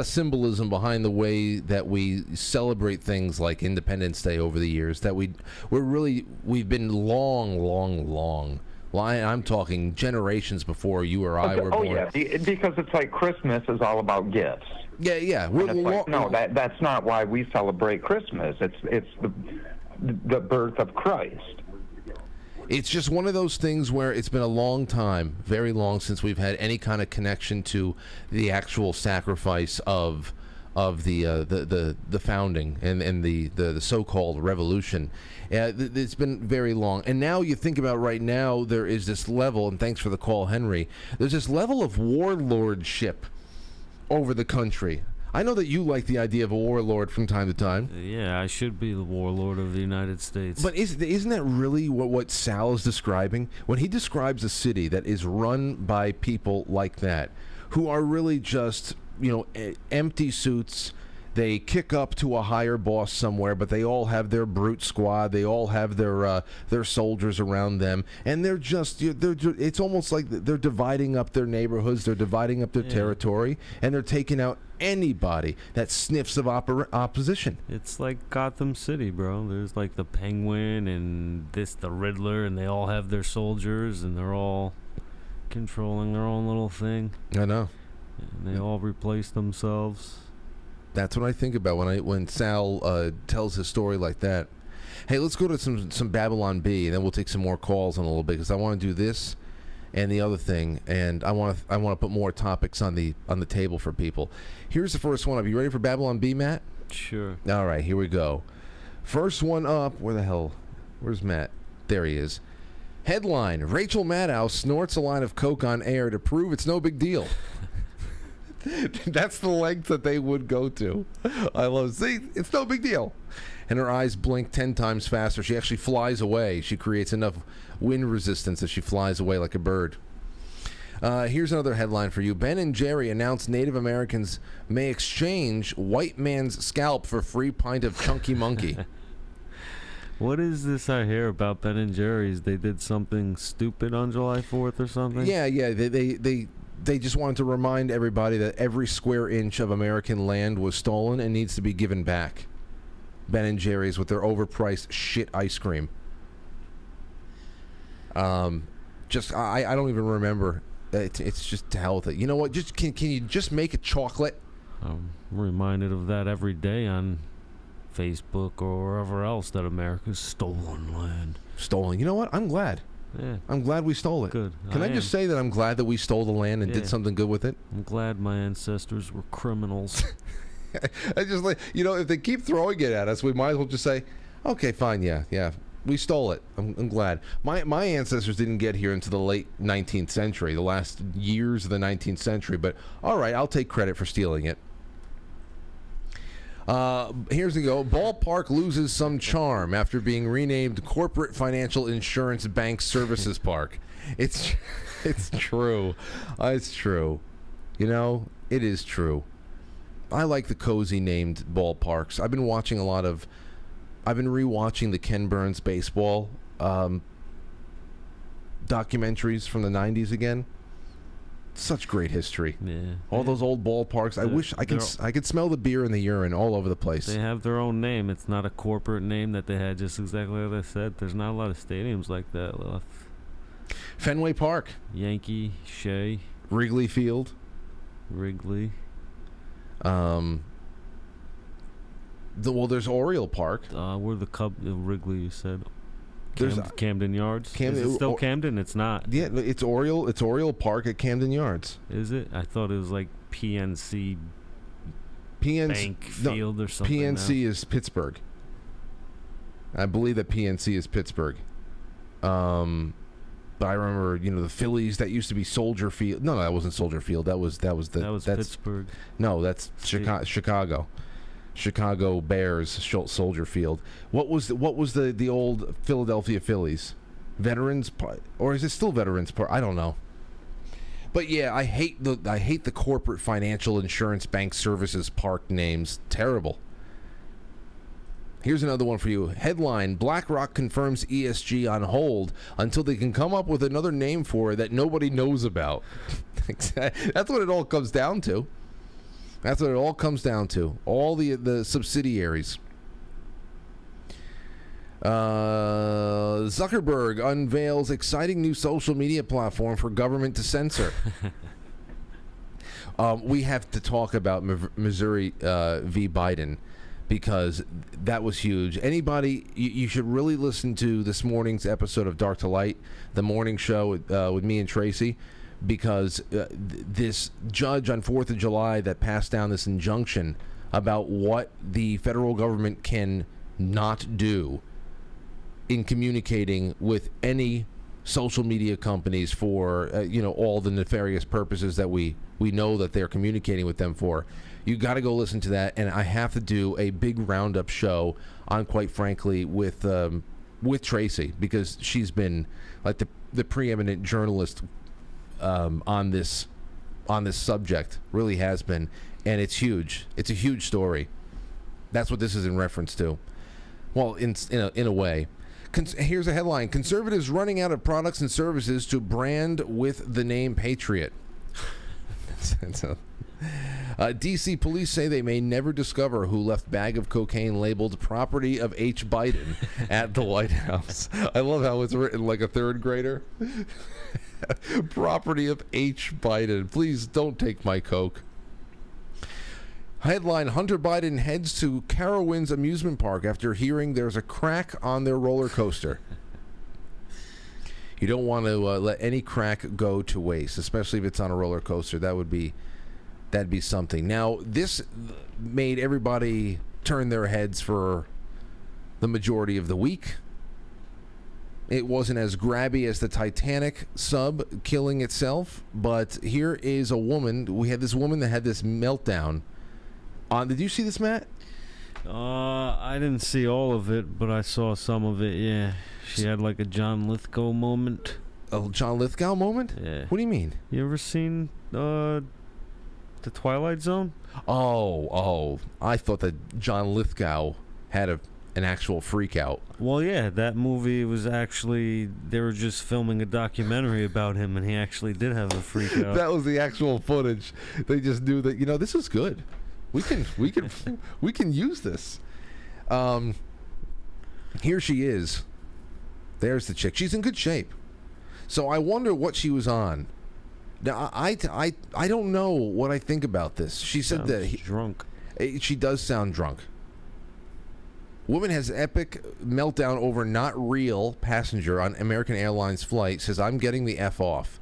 symbolism behind the way that we celebrate things like Independence Day over the years, that we've been long. Well, I'm talking generations before you or I were born. Oh, yeah, because it's like Christmas is all about gifts. Yeah. That's not why we celebrate Christmas. It's the birth of Christ. It's just one of those things where it's been a long time, very long, since we've had any kind of connection to the actual sacrifice of the founding and the so-called revolution. It's been very long. And now you think about right now, there is this level, and thanks for the call, Henry, there's this level of warlordship over the country. I know that you like the idea of a warlord from time to time. Yeah, I should be the warlord of the United States. But isn't that really what Sal is describing? When he describes a city that is run by people like that, who are really just, empty suits. They kick up to a higher boss somewhere, but they all have their brute squad. They all have their soldiers around them, and they're it's almost like they're dividing up their neighborhoods. They're dividing up their territory, and they're taking out anybody that sniffs of opposition. It's like Gotham City, bro. There's like the Penguin and the Riddler, and they all have their soldiers, and they're all controlling their own little thing. I know. And they all replace themselves. That's what I think about when Sal tells his story like that. Hey, let's go to some Babylon B, and then we'll take some more calls in a little bit, because I want to do this and the other thing, and I want to put more topics on the table for people. Here's the first one up. You ready for Babylon B, Matt? Sure. All right, here we go. First one up. Where's Matt? There he is. Headline: Rachel Maddow snorts a line of coke on air to prove it's no big deal. That's the length that they would go to. I love it. See, it's no big deal. And her eyes blink 10 times faster. She actually flies away. She creates enough wind resistance that she flies away like a bird. Here's another headline for you. Ben and Jerry announced Native Americans may exchange white man's scalp for free pint of chunky monkey. What is this I hear about Ben and Jerry's? They did something stupid on July 4th or something? Yeah. They just wanted to remind everybody that every square inch of American land was stolen and needs to be given back. Ben and Jerry's with their overpriced shit ice cream. I don't even remember. It's just to hell with it. You know what? Just can you just make it chocolate? I'm reminded of that every day on Facebook or wherever else, that America's stolen land. Stolen. You know what? I'm glad. Yeah. I'm glad we stole it. Good. Can I just say that I'm glad that we stole the land and did something good with it? I'm glad my ancestors were criminals. I just like, if they keep throwing it at us, we might as well just say, okay, fine, yeah. We stole it. I'm glad. My ancestors didn't get here into the late 19th century, the last years of the 19th century, but all right, I'll take credit for stealing it. Here's the go. Ballpark loses some charm after being renamed Corporate Financial Insurance Bank Services Park. It's true. It's true. It is true. I like the cozy named ballparks. I've been rewatching the Ken Burns baseball documentaries from the 90s again. Such great history. Yeah. All those old ballparks. I wish I could smell the beer and the urine all over the place. They have their own name. It's not a corporate name that they had, just exactly like I said. There's not a lot of stadiums like that left. Fenway Park. Yankee, Shea. Wrigley Field. Wrigley. There's Oriole Park. Where the Wrigley, you said. There's Camden Yards. Is it still Camden? It's not. Yeah, it's Oriole Park at Camden Yards. Is it? I thought it was like PNC Bank Field or something. PNC is Pittsburgh. I believe that PNC is Pittsburgh. But I remember, the Phillies, that used to be Soldier Field. No, that wasn't Soldier Field. That's Pittsburgh. No, that's Chicago. Chicago Bears, Soldier Field. What was the old Philadelphia Phillies? Veterans Park, or is it still Veterans Park? I don't know. But yeah, I hate the Corporate Financial Insurance Bank Services Park names. Terrible. Here's another one for you. Headline: BlackRock confirms ESG on hold until they can come up with another name for it that nobody knows about. That's what it all comes down to. That's what it all comes down to. All the subsidiaries. Zuckerberg unveils exciting new social media platform for government to censor. We have to talk about Missouri v. Biden, because that was huge. Anybody, you should really listen to this morning's episode of Dark to Light, the morning show with me and Tracy, because this judge on 4th of July that passed down this injunction about what the federal government can not do in communicating with any social media companies for all the nefarious purposes that we know that they're communicating with them for. You got to go listen to that, and I have to do a big roundup show on, quite frankly, with Tracy, because she's been like the preeminent journalist on this subject. Really has been, and it's huge. It's a huge story. That's what this is in reference to. Well, in a way. Here's a headline: Conservatives running out of products and services to brand with the name Patriot. DC police say they may never discover who left bag of cocaine labeled property of H. Biden at the White House. I love how it's written like a third grader. Property of H. Biden. Please don't take my coke. Headline: Hunter Biden heads to Carowinds amusement park after hearing there's a crack on their roller coaster. You don't want to let any crack go to waste, especially if it's on a roller coaster. That'd be something. Now, this made everybody turn their heads for the majority of the week. It wasn't as grabby as the Titanic sub killing itself, but here is a woman. We had this woman that had this meltdown. Did you see this, Matt? I didn't see all of it, but I saw some of it, yeah. She had like a John Lithgow moment. A John Lithgow moment? Yeah. What do you mean? You ever seen The Twilight Zone? Oh. I thought that John Lithgow had an actual freak out. Well, yeah, that movie was actually, they were just filming a documentary about him, and he actually did have a freak out. That was the actual footage. They just knew that, this is good. We can use this. Here she is. There's the chick. She's in good shape. So I wonder what she was on. Now I don't know what I think about this. She said that drunk. She does sound drunk. Woman has epic meltdown over not real passenger on American Airlines flight. Says, I'm getting the F off.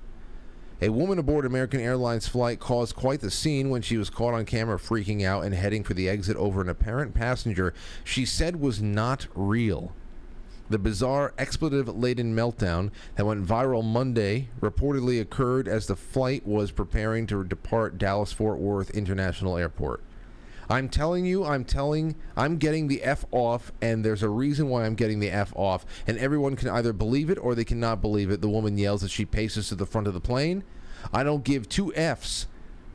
A woman aboard American Airlines flight caused quite the scene when she was caught on camera freaking out and heading for the exit over an apparent passenger she said was not real. The bizarre expletive-laden meltdown that went viral Monday reportedly occurred as the flight was preparing to depart Dallas-Fort Worth International Airport. I'm getting the F off, and there's a reason why I'm getting the F off, and everyone can either believe it or they cannot believe it, the woman yells as she paces to the front of the plane. I don't give two Fs,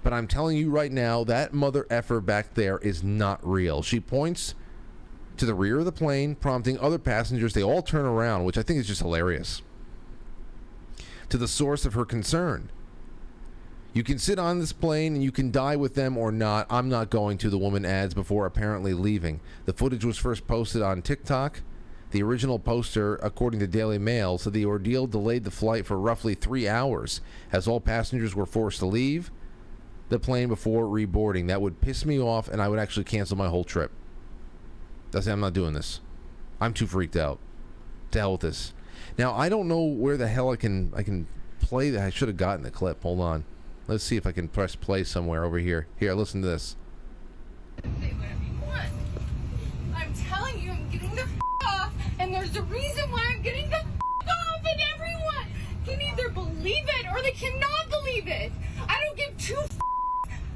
but I'm telling you right now, that mother effer back there is not real. She points to the rear of the plane, prompting other passengers. They all turn around, which I think is just hilarious, to the source of her concern. You can sit on this plane and you can die with them or not. I'm not going to, the woman adds before apparently leaving. The footage was first posted on TikTok. The original poster, according to Daily Mail, said the ordeal delayed the flight for roughly 3 hours as all passengers were forced to leave the plane before reboarding. That would piss me off and I would actually cancel my whole trip. I'm not doing this. I'm too freaked out. To hell with this. Now, I don't know where the hell I can play that. I should have gotten the clip. Hold on. Let's see if I can press play somewhere over here. Here, listen to this. Say whatever you want. I'm telling you, I'm getting the off, and there's a reason why I'm getting the off, and everyone can either believe it or they cannot believe it. I don't give two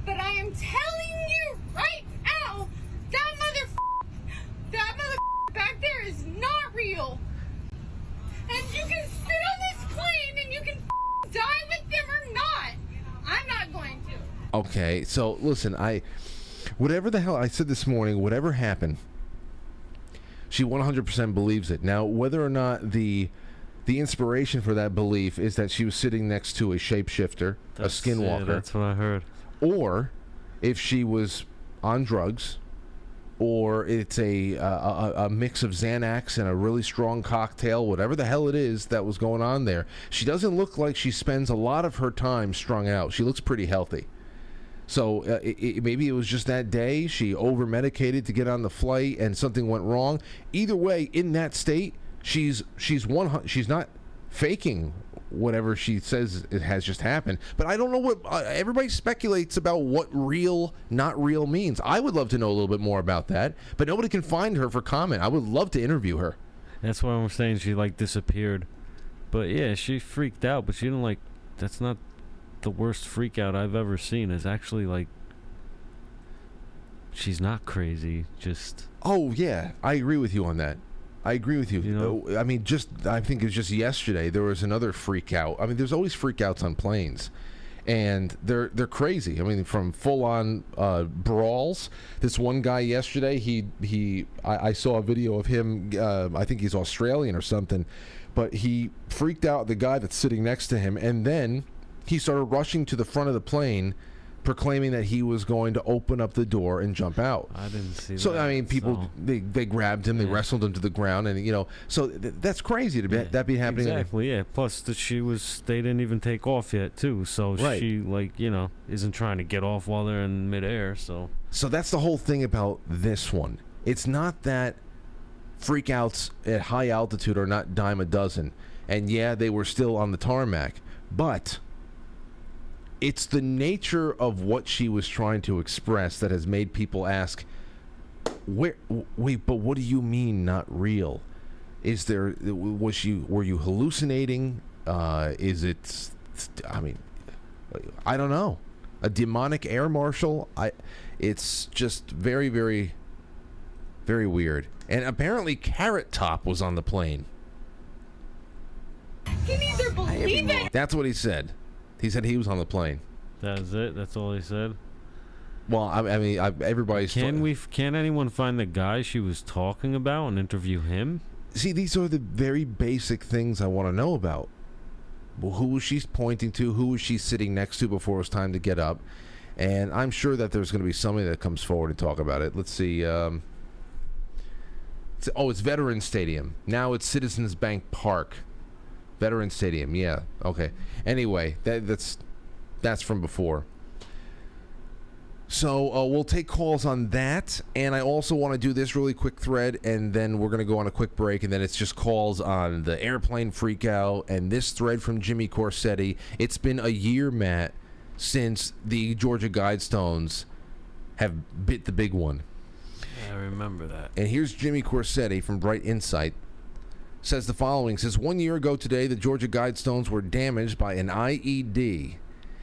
but I am telling you right now, that back there is not real. And you can sit on this plane and you can die with them or not. I'm not going to. Okay, so listen, whatever the hell I said this morning, whatever happened, she 100% believes it. Now, whether or not the inspiration for that belief is that she was sitting next to a shapeshifter, a skinwalker. Yeah, that's what I heard. Or if she was on drugs, or it's a mix of Xanax and a really strong cocktail, whatever the hell it is that was going on there. She doesn't look like she spends a lot of her time strung out. She looks pretty healthy. So maybe it was just that day she over-medicated to get on the flight and something went wrong. Either way, in that state, she's not faking whatever she says it has just happened. But I don't know what everybody speculates about what real, not real means. I would love to know a little bit more about that, but nobody can find her for comment. I would love to interview her. That's why I'm saying she disappeared. But yeah, she freaked out, but she didn't that's not the worst freak out I've ever seen. Is actually she's not crazy, just... Oh yeah, I agree with you on that. I agree with you. You know? I mean, I think it was just yesterday there was another freak out. I mean, there's always freak outs on planes, and they're crazy. I mean, from full on brawls. This one guy yesterday, I saw a video of him. I think he's Australian or something, but he freaked out the guy that's sitting next to him, and then he started rushing to the front of the plane, proclaiming that he was going to open up the door and jump out. I didn't see that. So, I mean, people, they grabbed him, they wrestled him to the ground, and, so that's crazy to that be happening. Exactly, yeah. Plus, they didn't even take off yet, too. So right. She, isn't trying to get off while they're in midair, so. So that's the whole thing about this one. It's not that freakouts at high altitude are not dime a dozen. And yeah, they were still on the tarmac. But it's the nature of what she was trying to express that has made people ask, wait, but what do you mean not real? Were you hallucinating? Is it, I don't know. A demonic air marshal? It's just very, very, very weird. And apparently Carrot Top was on the plane. Can either believe it. That's what he said. He said he was on the plane. That's it? That's all he said? Well, everybody's... Can anyone find the guy she was talking about and interview him? See, these are the very basic things I want to know about. Well, who was she pointing to? Who was she sitting next to before it was time to get up? And I'm sure that there's going to be somebody that comes forward and talk about it. Let's see. It's Veterans Stadium. Now it's Citizens Bank Park. Veterans Stadium, yeah. Okay. Anyway, that's from before. So we'll take calls on that, and I also want to do this really quick thread, and then we're going to go on a quick break, and then it's just calls on the airplane freakout and this thread from Jimmy Corsetti. It's been a year, Matt, since the Georgia Guidestones have bit the big one. Yeah, I remember that. And here's Jimmy Corsetti from Bright Insight. Says the following, says 1 year ago today, the Georgia Guidestones were damaged by an IED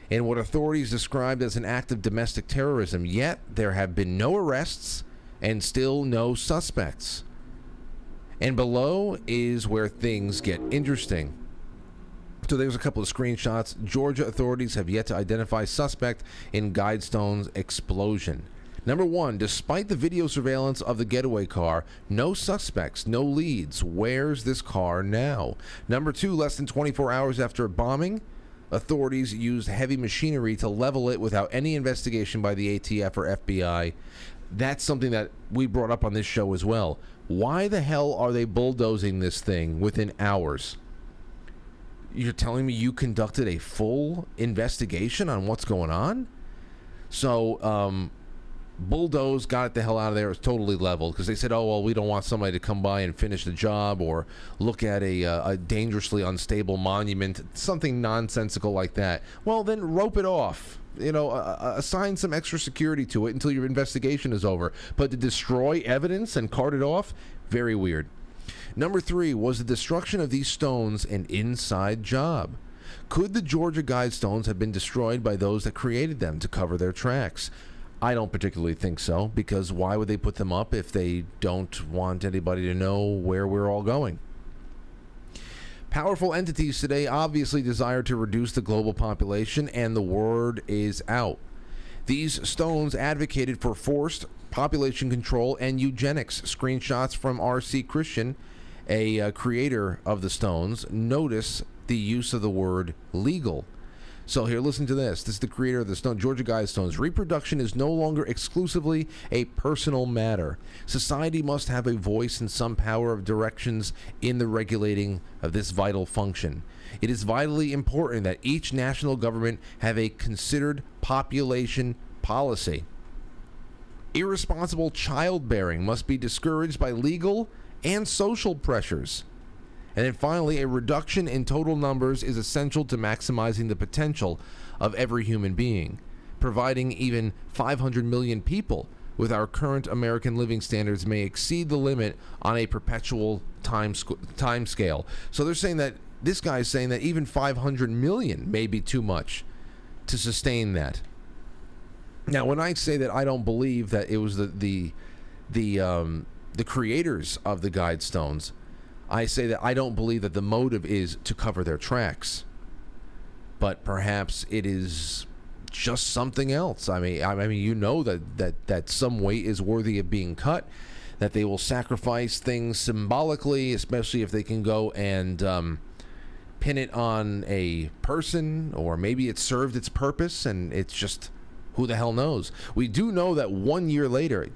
in what authorities described as an act of domestic terrorism, yet there have been no arrests and still no suspects. And below is where things get interesting. So there's a couple of screenshots. Georgia authorities have yet to identify suspect in Guidestone's explosion. Number one, despite the video surveillance of the getaway car, no suspects, no leads. Where's this car now? Number two, less than 24 hours after a bombing, authorities used heavy machinery to level it without any investigation by the ATF or FBI. That's something that we brought up on this show as well. Why the hell are they bulldozing this thing within hours? You're telling me you conducted a full investigation on what's going on? So, bulldoze, got it the hell out of there. It was totally leveled because they said, oh, well, we don't want somebody to come by and finish the job or look at a dangerously unstable monument, something nonsensical like that. Well, then rope it off. You know, assign some extra security to it until your investigation is over. But to destroy evidence and cart it off, very weird. Number three, was the destruction of these stones an inside job? Could the Georgia Guidestones have been destroyed by those that created them to cover their tracks? I don't particularly think so, because why would they put them up if they don't want anybody to know where we're all going? Powerful entities today obviously desire to reduce the global population, and the word is out. These stones advocated for forced population control and eugenics. Screenshots from R.C. Christian, a creator of the stones, notice the use of the word legal. So here, listen to this. This is the creator of the Georgia Guidestones. Reproduction is no longer exclusively a personal matter. Society must have a voice and some power of directions in the regulating of this vital function. It is vitally important that each national government have a considered population policy. Irresponsible childbearing must be discouraged by legal and social pressures. And then finally, a reduction in total numbers is essential to maximizing the potential of every human being. Providing even 500 million people with our current American living standards may exceed the limit on a perpetual time scale. So they're saying that, this guy's saying that even 500 million may be too much to sustain that. Now, when I say that I don't believe that it was the creators of the Guidestones, I say that I don't believe that the motive is to cover their tracks, but perhaps it is just something else. I mean, you know that some weight is worthy of being cut, that they will sacrifice things symbolically, especially if they can go and pin it on a person, or maybe it served its purpose and it's just, who the hell knows. We do know that 1 year later,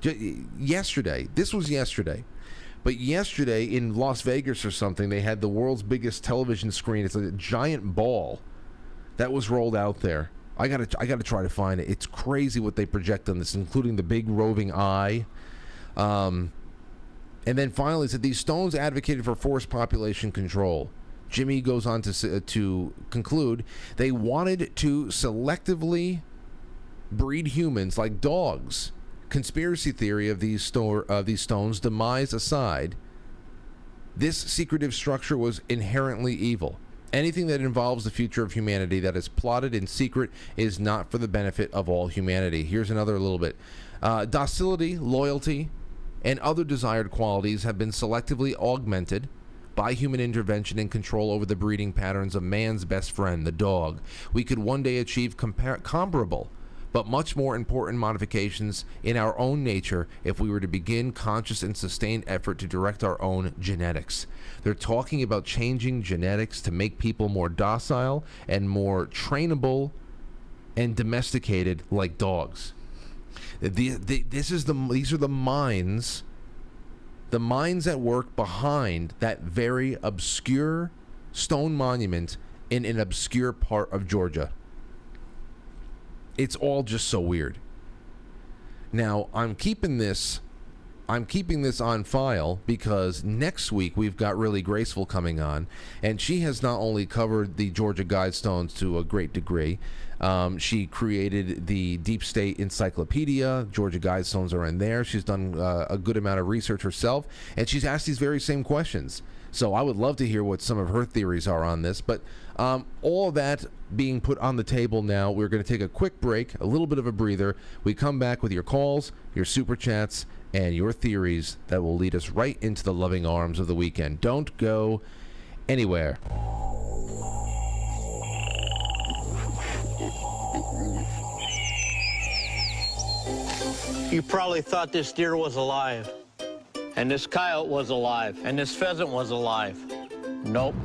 yesterday, this was yesterday, but yesterday in Las Vegas or something, they had the world's biggest television screen. It's a giant ball that was rolled out there. I gotta try to find it. It's crazy what they project on this, including the big roving eye. And then finally, it said these stones advocated for forced population control. Jimmy goes on to conclude they wanted to selectively breed humans like dogs. Conspiracy theory of these stones demise aside, this secretive structure was inherently evil. Anything that involves the future of humanity that is plotted in secret is not for the benefit of all humanity. Here's another little bit. Docility, loyalty, and other desired qualities have been selectively augmented by human intervention and control over the breeding patterns of man's best friend, the dog. We could one day achieve comparable but much more important modifications in our own nature if we were to begin conscious and sustained effort to direct our own genetics. They're talking about changing genetics to make people more docile and more trainable and domesticated like dogs. These are the minds at work behind that very obscure stone monument in an obscure part of Georgia. It's all just so weird. Now, I'm keeping this on file because next week we've got Really Graceful coming on, and she has not only covered the Georgia Guidestones to a great degree, she created the Deep State Encyclopedia. Georgia Guidestones are in there. She's done a good amount of research herself, and she's asked these very same questions. So I would love to hear what some of her theories are on this. But all that being put on the table now, we're going to take a quick break, a little bit of a breather. We come back with your calls, your super chats, and your theories that will lead us right into the loving arms of the weekend. Don't go anywhere. You probably thought this deer was alive, and this coyote was alive, and this pheasant was alive. Nope,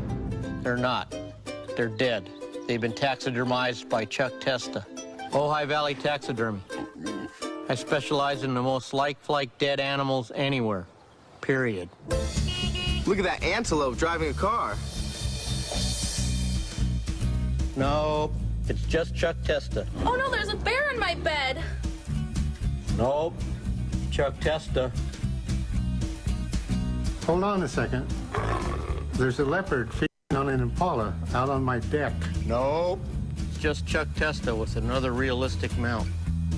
they're not. They're dead. They've been taxidermized by Chuck Testa, Ojai Valley Taxidermy. I specialize in the most lifelike dead animals anywhere, period. Look at that antelope driving a car. Nope, it's just Chuck Testa. Oh no, there's a bear in my bed. Nope, Chuck Testa. Hold on a second. There's a leopard feeding on an impala out on my deck. Nope, it's just Chuck Testa with another realistic mount.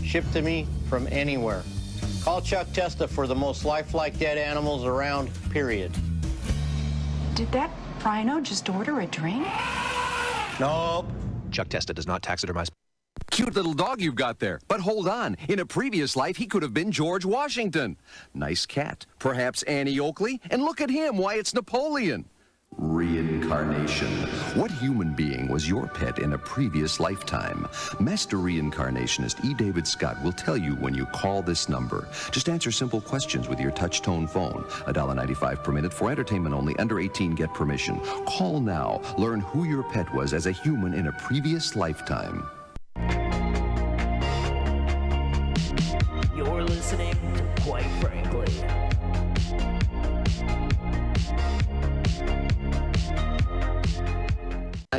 Shipped to me from anywhere. Call Chuck Testa for the most lifelike dead animals around, period. Did that rhino just order a drink? Nope. Chuck Testa does not taxidermize. Cute little dog you've got there. But hold on. In a previous life, he could have been George Washington. Nice cat. Perhaps Annie Oakley. And look at him. Why, it's Napoleon. Reincarnation. What human being was your pet in a previous lifetime? Master reincarnationist E. David Scott will tell you when you call this number. Just answer simple questions with your touch-tone phone. $1.95 per minute for entertainment only. Under 18, get permission. Call now. Learn who your pet was as a human in a previous lifetime. You're listening to Quite Frankly.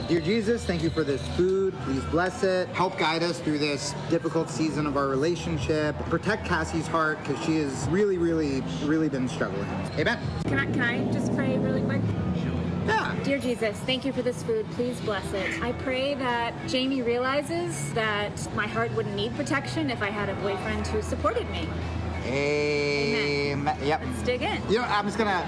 Dear Jesus, thank you for this food. Please bless it. Help guide us through this difficult season of our relationship. Protect Cassie's heart because she has really been struggling. Amen. Can I just pray really quick? Yeah. Dear Jesus, thank you for this food. Please bless it. I pray that Jamie realizes that my heart wouldn't need protection if I had a boyfriend who supported me. Amen. Yep. Let's dig in. You know, I'm just gonna,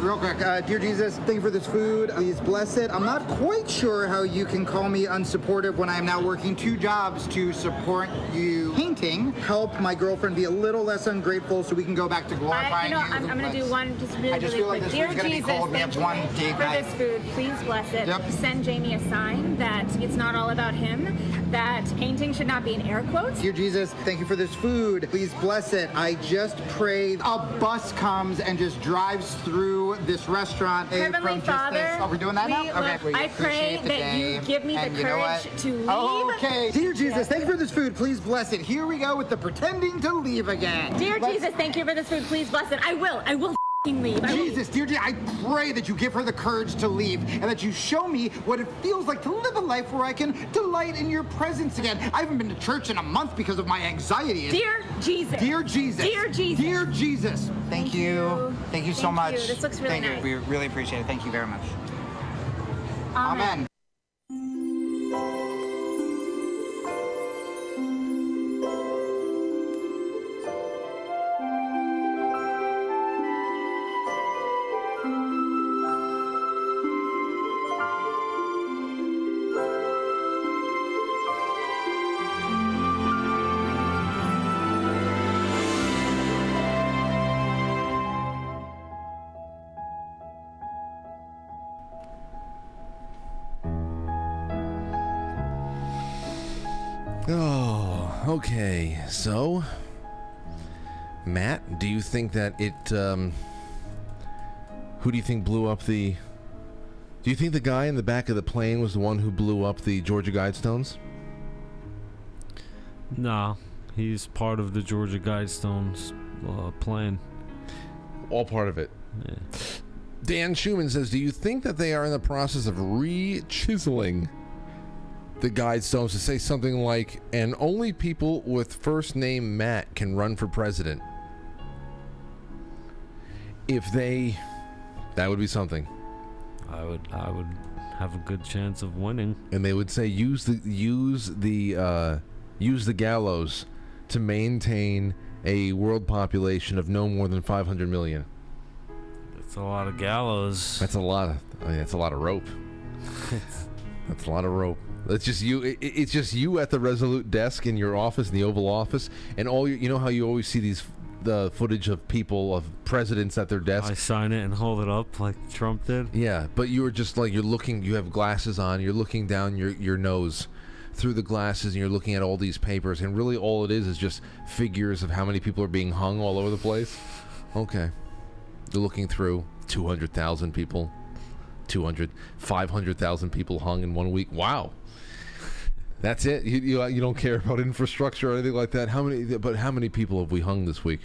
real quick, dear Jesus, thank you for this food. Please bless it. I'm not quite sure how you can call me unsupportive when I am now working 2 jobs to support you painting. Help my girlfriend be a little less ungrateful so we can go back to glorifying you. I'm gonna do one just really, I just feel like quick. this food's gonna be cold. We have one date for night. this food. Please bless it. Yep. Send Jamie a sign that it's not all about him, that painting should not be in air quotes. Dear Jesus, thank you for this food. Please bless it. I just pray a bus comes and just drives through this restaurant. Heavenly Father, oh, we're doing that now? Okay. I pray that you give me the courage to leave. Okay. Dear Jesus, thank you for this food. Please bless it. Here we go with the pretending to leave again. Dear Jesus, thank you for this food. Please bless it. I will leave. Jesus, dear Jesus, I pray that you give her the courage to leave and that you show me what it feels like to live a life where I can delight in your presence again. I haven't been to church in a month because of my anxiety. Dear Jesus. Dear Jesus. Dear Jesus. Dear Jesus. Thank you. Thank you so much. This looks really nice. We really appreciate it. Thank you very much. Amen. Oh, okay. So, Matt, do you think that it, who do you think blew up the, do you think the guy in the back of the plane was the one who blew up the Georgia Guidestones? Nah, he's part of the Georgia Guidestones plan. All part of it. Yeah. Dan Schumann says, do you think that they are in the process of re-chiseling the Guidestones to say something like, and only people with first name Matt can run for president. If they, that would be something. I would have a good chance of winning. And they would say use the gallows to maintain a world population of no more than 500 million. That's a lot of gallows. That's a lot of rope. That's a lot of rope. It's just you. It's just you at the Resolute desk in your office, in the Oval Office, and all you know how you always see the footage of people, of presidents at their desk. I sign it and hold it up like Trump did. Yeah, but you were just like, you're looking. You have glasses on. You're looking down your nose through the glasses, and you're looking at all these papers, and really all it is just figures of how many people are being hung all over the place. Okay, you're looking through 200,000 people, 500,000 people hung in 1 week. Wow. That's it. You don't care about infrastructure or anything like that. How many people have we hung this week?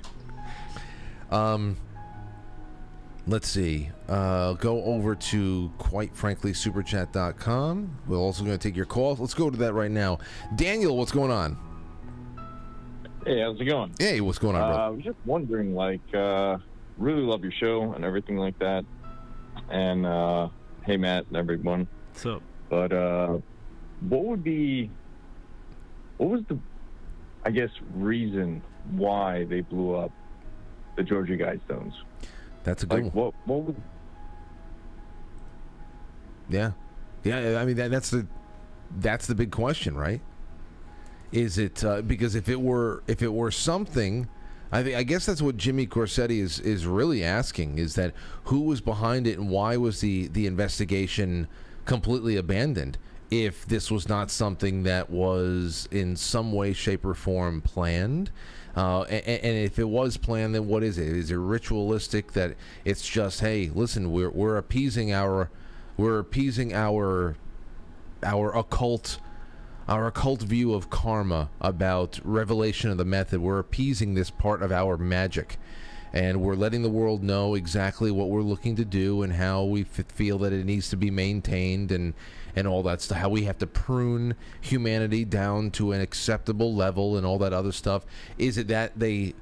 Let's see. Go over to quitefranklysuperchat.com. We're also going to take your calls. Let's go to that right now. Daniel, what's going on? Hey, how's it going? Hey, what's going on, bro? I was just wondering, really love your show and everything like that. And hey, Matt and everyone. What's up? But what was the, I guess, reason why they blew up the Georgia Guidestones? That's a good one. What was? Yeah. I mean that's the big question, right? Is it because if it were something, I guess that's what Jimmy Corsetti is really asking, is that who was behind it and why was the investigation completely abandoned? If this was not something that was in some way, shape, or form planned, and if it was planned, then what is it? Is it ritualistic that it's just, hey, listen, we're appeasing our occult view of karma about revelation of the method. We're appeasing this part of our magic, and we're letting the world know exactly what we're looking to do and how we feel that it needs to be maintained and all that stuff, how we have to prune humanity down to an acceptable level and all that other stuff. Is it that the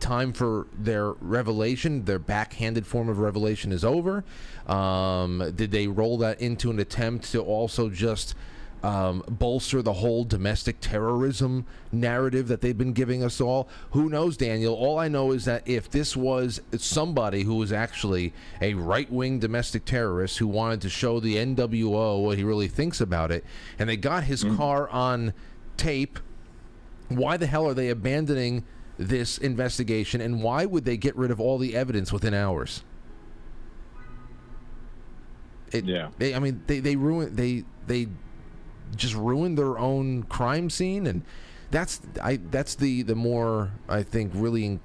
time for their revelation, their backhanded form of revelation, is over? Did they roll that into an attempt to also just bolster the whole domestic terrorism narrative that they've been giving us all? Who knows, Daniel? All I know is that if this was somebody who was actually a right-wing domestic terrorist who wanted to show the NWO what he really thinks about it, and they got his car on tape, why the hell are they abandoning this investigation, and why would they get rid of all the evidence within hours? I mean, they just ruined their own crime scene, and that's the more, I think, really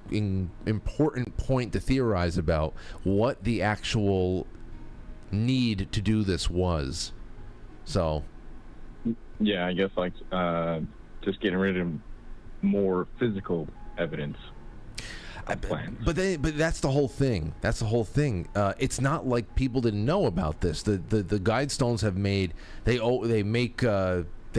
important point to theorize about what the actual need to do this was. So yeah, I guess just getting rid of more physical evidence. But that's the whole thing. It's not like people didn't know about this. The Guidestones have made they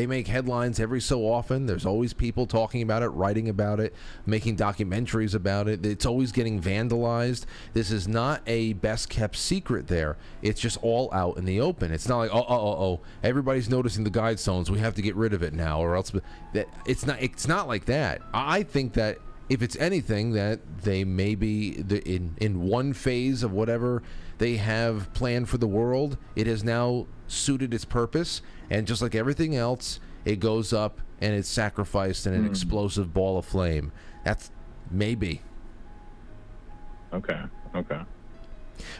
make headlines every so often. There's always people talking about it, writing about it, making documentaries about it. It's always getting vandalized. This is not a best kept secret there. It's just all out in the open. It's not like everybody's noticing the Guidestones, we have to get rid of it now, or else. It's not like that. I think that if it's anything, that they may be in one phase of whatever they have planned for the world, it has now suited its purpose, and just like everything else, it goes up and it's sacrificed in an explosive ball of flame. That's maybe. Okay.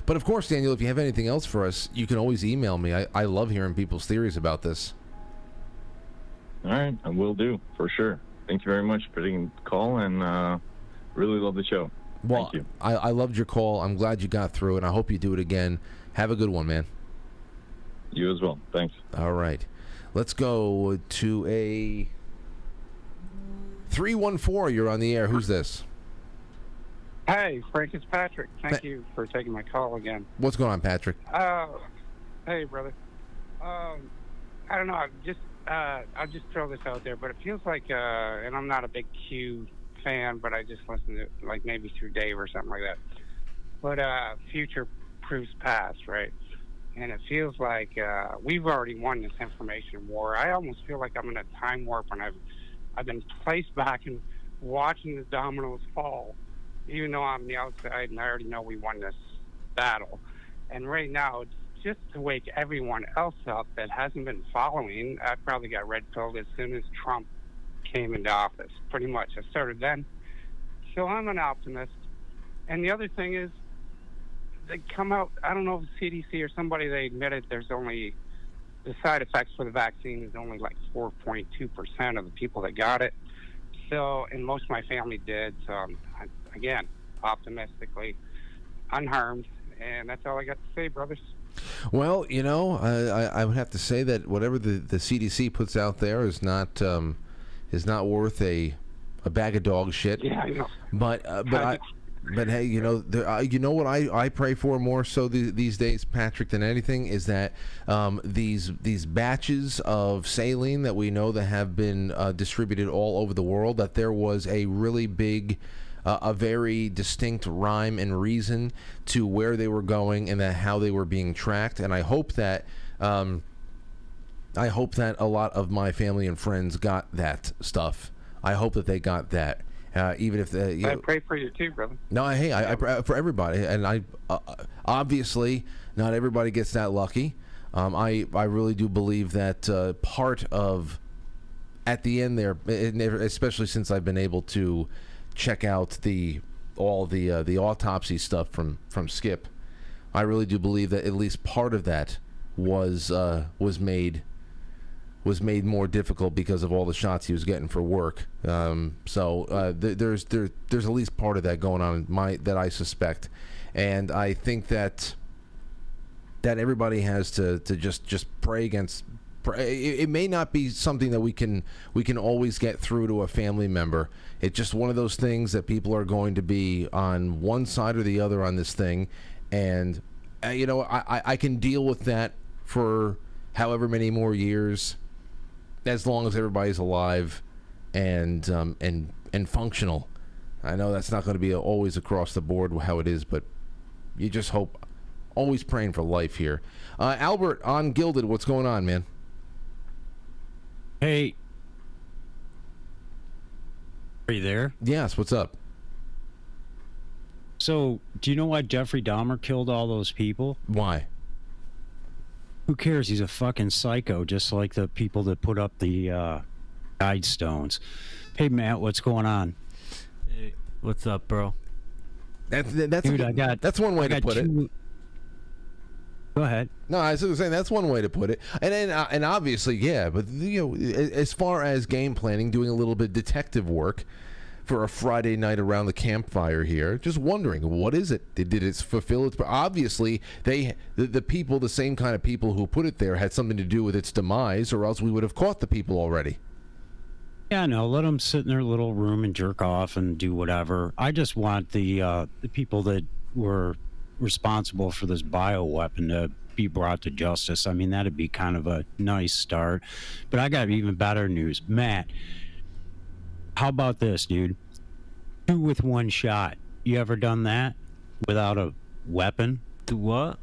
But of course, Daniel, if you have anything else for us, you can always email me. I love hearing people's theories about this. All right, I will do, for sure. Thank you very much for taking the call, and really love the show. Well, thank you. I loved your call. I'm glad you got through it. I hope you do it again. Have a good one, man. You as well. Thanks. All right. Let's go to a 314. You're on the air. Who's this? Hey, Frank, it's Patrick. Thank you for taking my call again. What's going on, Patrick? Hey, brother. I don't know. I'll just throw this out there, but it feels like, and I'm not a big Q fan, but I just listen to like maybe through Dave or something like that. But future proves past, right? And it feels like we've already won this information war. I almost feel like I'm in a time warp when I've been placed back and watching the dominoes fall, even though I'm the outside and I already know we won this battle. And right now, it's just to wake everyone else up that hasn't been following. I probably got red-pilled as soon as Trump came into office, pretty much. I started then. So I'm an optimist. And the other thing is, they come out, I don't know if CDC or somebody, they admitted there's only, the side effects for the vaccine is only like 4.2% of the people that got it. So, and most of my family did. So, again, optimistically, unharmed. And that's all I got to say, brothers. Well, you know, I would have to say that whatever the CDC puts out there is not worth a bag of dog shit. Yeah, I know. But hey, you know, you know what I pray for more so these days, Patrick, than anything is that these batches of saline that we know that have been distributed all over the world, that there was a really big, a very distinct rhyme and reason to where they were going and how they were being tracked. And I hope that a lot of my family and friends got that stuff. I hope that they got that. Even if I pray for you too, brother. No, hey, I pray for everybody, and I obviously not everybody gets that lucky. I really do believe that part of at the end there, especially since I've been able to check out all the autopsy stuff from Skip, I really do believe that at least part of that was made more difficult because of all the shots he was getting for work. So there's at least part of that going on that I suspect, and I think that everybody has to just pray against. It may not be something that we can always get through to a family member. It's just one of those things that people are going to be on one side or the other on this thing, and you know, I can deal with that for however many more years, as long as everybody's alive and functional. I know that's not going to be always across the board how it is, but you just hope. Always praying for life here. Albert on Gilded, what's going on, man? Hey. Are you there? Yes, what's up? So, do you know why Jeffrey Dahmer killed all those people? Why? Who cares? He's a fucking psycho, just like the people that put up the Guidestones. Hey, Matt, what's going on? Hey, what's up, bro? That's Dude, that's one way to put it. Go ahead. No, I was saying that's one way to put it, and obviously, yeah. But you know, as far as game planning, doing a little bit of detective work for a Friday night around the campfire here, just wondering, what is it? Did it fulfill its? Obviously, the people, the same kind of people who put it there, had something to do with its demise, or else we would have caught the people already. Yeah, no, let them sit in their little room and jerk off and do whatever. I just want the people that were responsible for this bioweapon to be brought to justice. I mean, that'd be kind of a nice start. But I got even better news. Matt, how about this, dude? 2 with 1 shot. You ever done that without a weapon? Do what?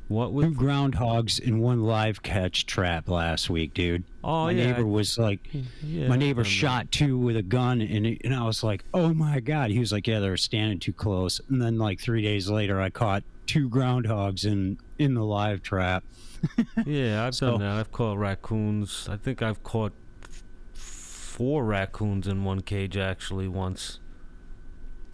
What 2 groundhogs in 1 live catch trap last week, dude. Oh, my yeah. neighbor was like, Yeah, my neighbor I remember. shot 2 with a gun, and I was like, oh my God. He was like, yeah, they were standing too close. And then like 3 days later, I caught 2 groundhogs in the live trap. Yeah, I've done that. I've caught raccoons. I think I've caught 4 raccoons in 1 cage actually once.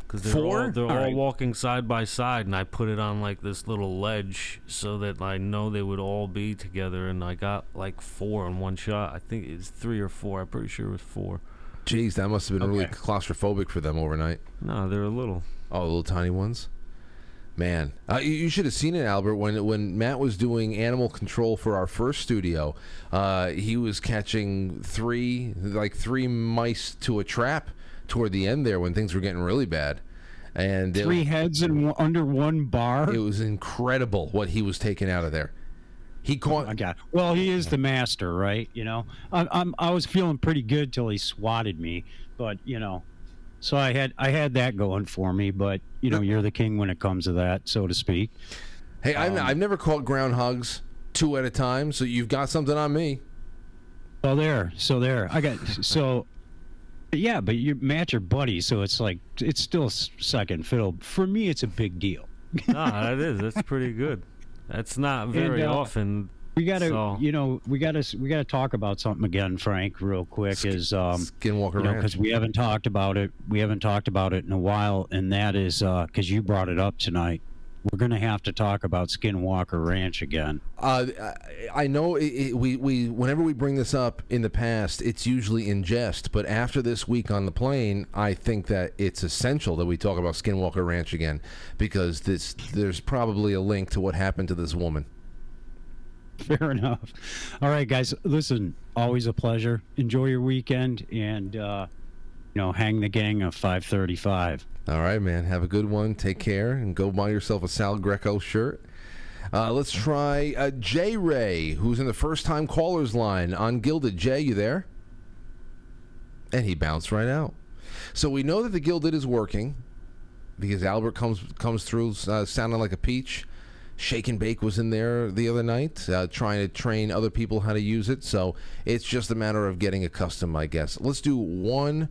Because they're all walking side by side, and I put it on like this little ledge so that I know they would all be together, and I got like 4 in 1 shot. I think it's 3 or 4. I'm pretty sure it was 4. Jeez, that must have been really claustrophobic for them overnight. No, they're little. Oh, little tiny ones? Man, you should have seen it, Albert, when Matt was doing animal control for our first studio. He was catching 3 mice to a trap toward the end there when things were getting really bad. And 3 heads under 1 bar? It was incredible what he was taking out of there. He caught. Oh my God. Well, he is the master, right? You know, I was feeling pretty good till he swatted me, but you know, so I had that going for me. But you know, you're the king when it comes to that, so to speak. Hey, I've never caught groundhogs 2 at a time, so you've got something on me. So there. I got so. Yeah, but you match your buddy, so it's like it's still second fiddle. For me, it's a big deal. That is. That's pretty good. That's not very often. We gotta, we gotta talk about something again, Frank, real quick. Is Skinwalker Ranch, because we haven't talked about it. We haven't talked about it in a while, and that is because you brought it up tonight. We're gonna have to talk about Skinwalker Ranch again. I know we whenever we bring this up in the past, it's usually in jest. But after this week on the plane, I think that it's essential that we talk about Skinwalker Ranch again, because there's probably a link to what happened to this woman. Fair enough. All right, guys. Listen, always a pleasure. Enjoy your weekend, and hang the gang of 535. All right, man. Have a good one. Take care, and go buy yourself a Sal Greco shirt. Let's try J. Ray, who's in the first-time callers line on Gilded. Jay, you there? And he bounced right out. So we know that the Gilded is working because Albert comes through sounding like a peach. Shake and Bake was in there the other night trying to train other people how to use it. So it's just a matter of getting accustomed, I guess. Let's do one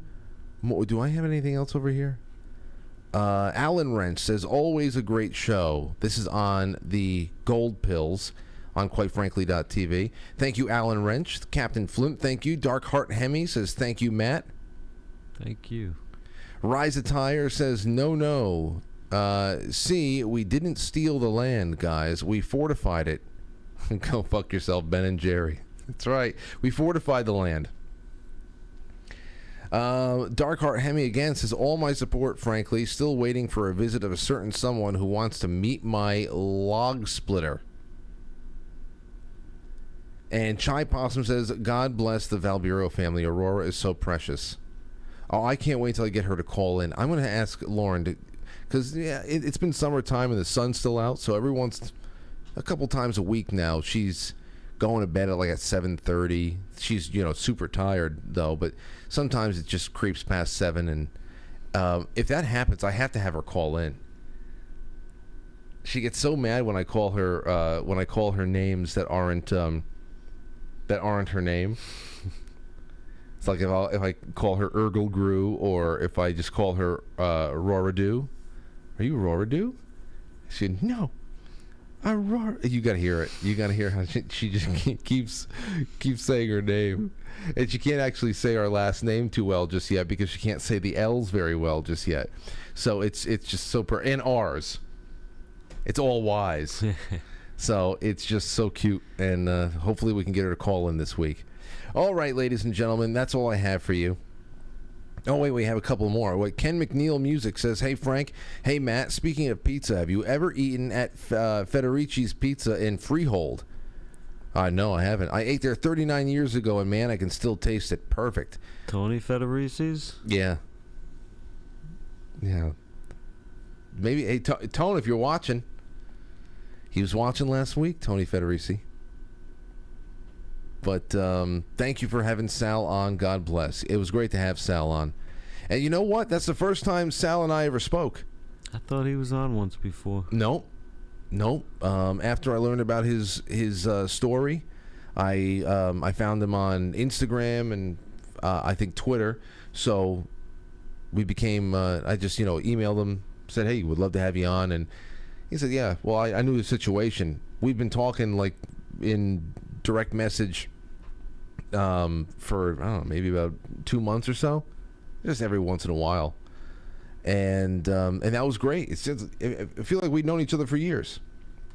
more. Do I have anything else over here? Alan Wrench says, always a great show. This is on the Gold Pills on quitefrankly.tv. Thank you, Alan Wrench. Captain Flint, thank you. Dark Heart Hemi says, thank you, Matt. Thank you. Rise Attire says, no. See, we didn't steal the land, guys. We fortified it. Go fuck yourself, Ben and Jerry. That's right. We fortified the land. Darkheart Hemi again says, all my support, frankly. Still waiting for a visit of a certain someone who wants to meet my log splitter. And Chai Possum says, God bless the Valburo family. Aurora is so precious. Oh, I can't wait till I get her to call in. I'm going to ask Lauren to, because it's been summertime and the sun's still out, so a couple times a week now, she's going to bed at like at 7:30. She's super tired though, but sometimes it just creeps past 7, and if that happens, I have to have her call in. She gets so mad when I call her names that aren't her name. It's like if I call her Urgle Gru, or if I just call her Roradoo. Are you Roradoo? She said, no. Aurora. You gotta hear it. You gotta hear how she just keeps saying her name, and she can't actually say our last name too well just yet because she can't say the L's very well just yet. So it's just so and R's. It's all Y's. So it's just so cute, and hopefully we can get her to call in this week. All right, ladies and gentlemen, that's all I have for you. Oh, wait, we have a couple more. Ken McNeil Music says, hey, Frank. Hey, Matt. Speaking of pizza, have you ever eaten at Federici's Pizza in Freehold? No, I haven't. I ate there 39 years ago, and, man, I can still taste it. Perfect. Tony Federici's? Yeah. Yeah. Maybe, hey, Tone, if you're watching. He was watching last week, Tony Federici. But thank you for having Sal on. God bless. It was great to have Sal on. And you know what? That's the first time Sal and I ever spoke. I thought he was on once before. Nope. After I learned about his story, I found him on Instagram and I think Twitter. So we became, I just, emailed him, said, hey, would love to have you on. And he said, yeah, well, I knew the situation. We've been talking like in direct message for, I don't know, maybe about 2 months or so, just every once in a while. And that was great. It's just, I feel like we've known each other for years.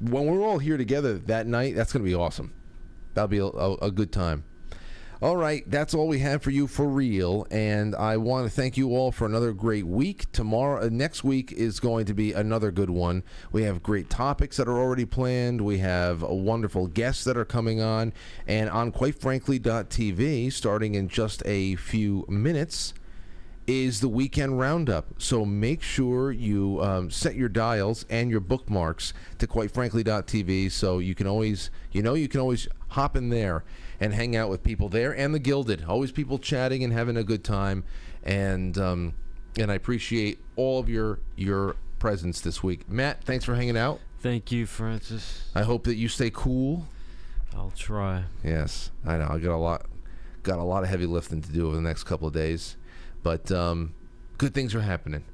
When we're all here together that night, that's going to be awesome. That'll be a good time. All right, that's all we have for you for real, and I want to thank you all for another great week. Next week is going to be another good one. We have great topics that are already planned. We have wonderful guests that are coming on, and on quitefrankly.tv, starting in just a few minutes, is the weekend roundup. So make sure you set your dials and your bookmarks to quitefrankly.tv, so you can always, hop in there and hang out with people there, and the Gilded. Always people chatting and having a good time, and I appreciate all of your presence this week. Matt, thanks for hanging out. Thank you, Francis. I hope that you stay cool. I'll try. Yes, I know. I got a lot of heavy lifting to do over the next couple of days. But good things are happening.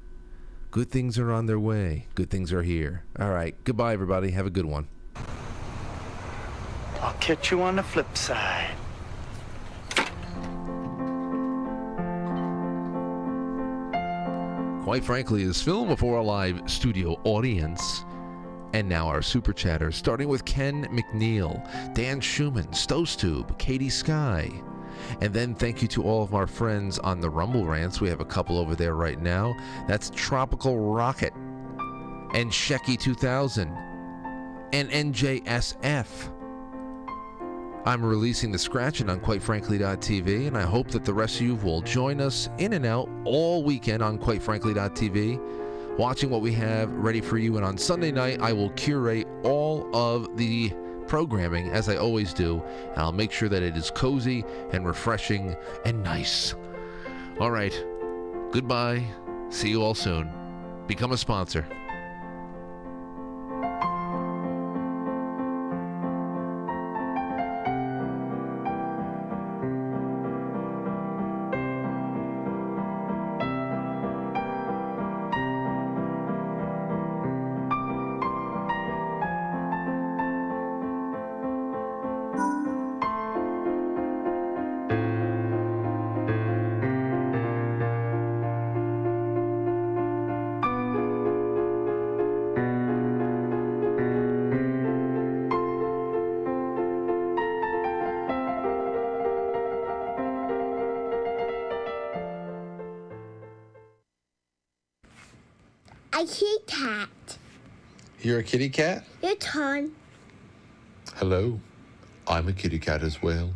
Good things are on their way. Good things are here. All right. Goodbye, everybody. Have a good one. I'll catch you on the flip side. Quite Frankly is filmed before a live studio audience. And now our super chatters, starting with Ken McNeil, Dan Schumann, Stostube, Katie Sky. And then thank you to all of our friends on the Rumble Rants. We have a couple over there right now. That's Tropical Rocket and Shecky 2000 and NJSF. I'm releasing the Scratchin' on QuiteFrankly.tv, and I hope that the rest of you will join us in and out all weekend on QuiteFrankly.tv, watching what we have ready for you. And on Sunday night, I will curate all of the programming, as I always do, and I'll make sure that it is cozy and refreshing and nice. All right. Goodbye. See you all soon. Become a sponsor. A kitty cat. You're a kitty cat? Your turn. Hello. I'm a kitty cat as well.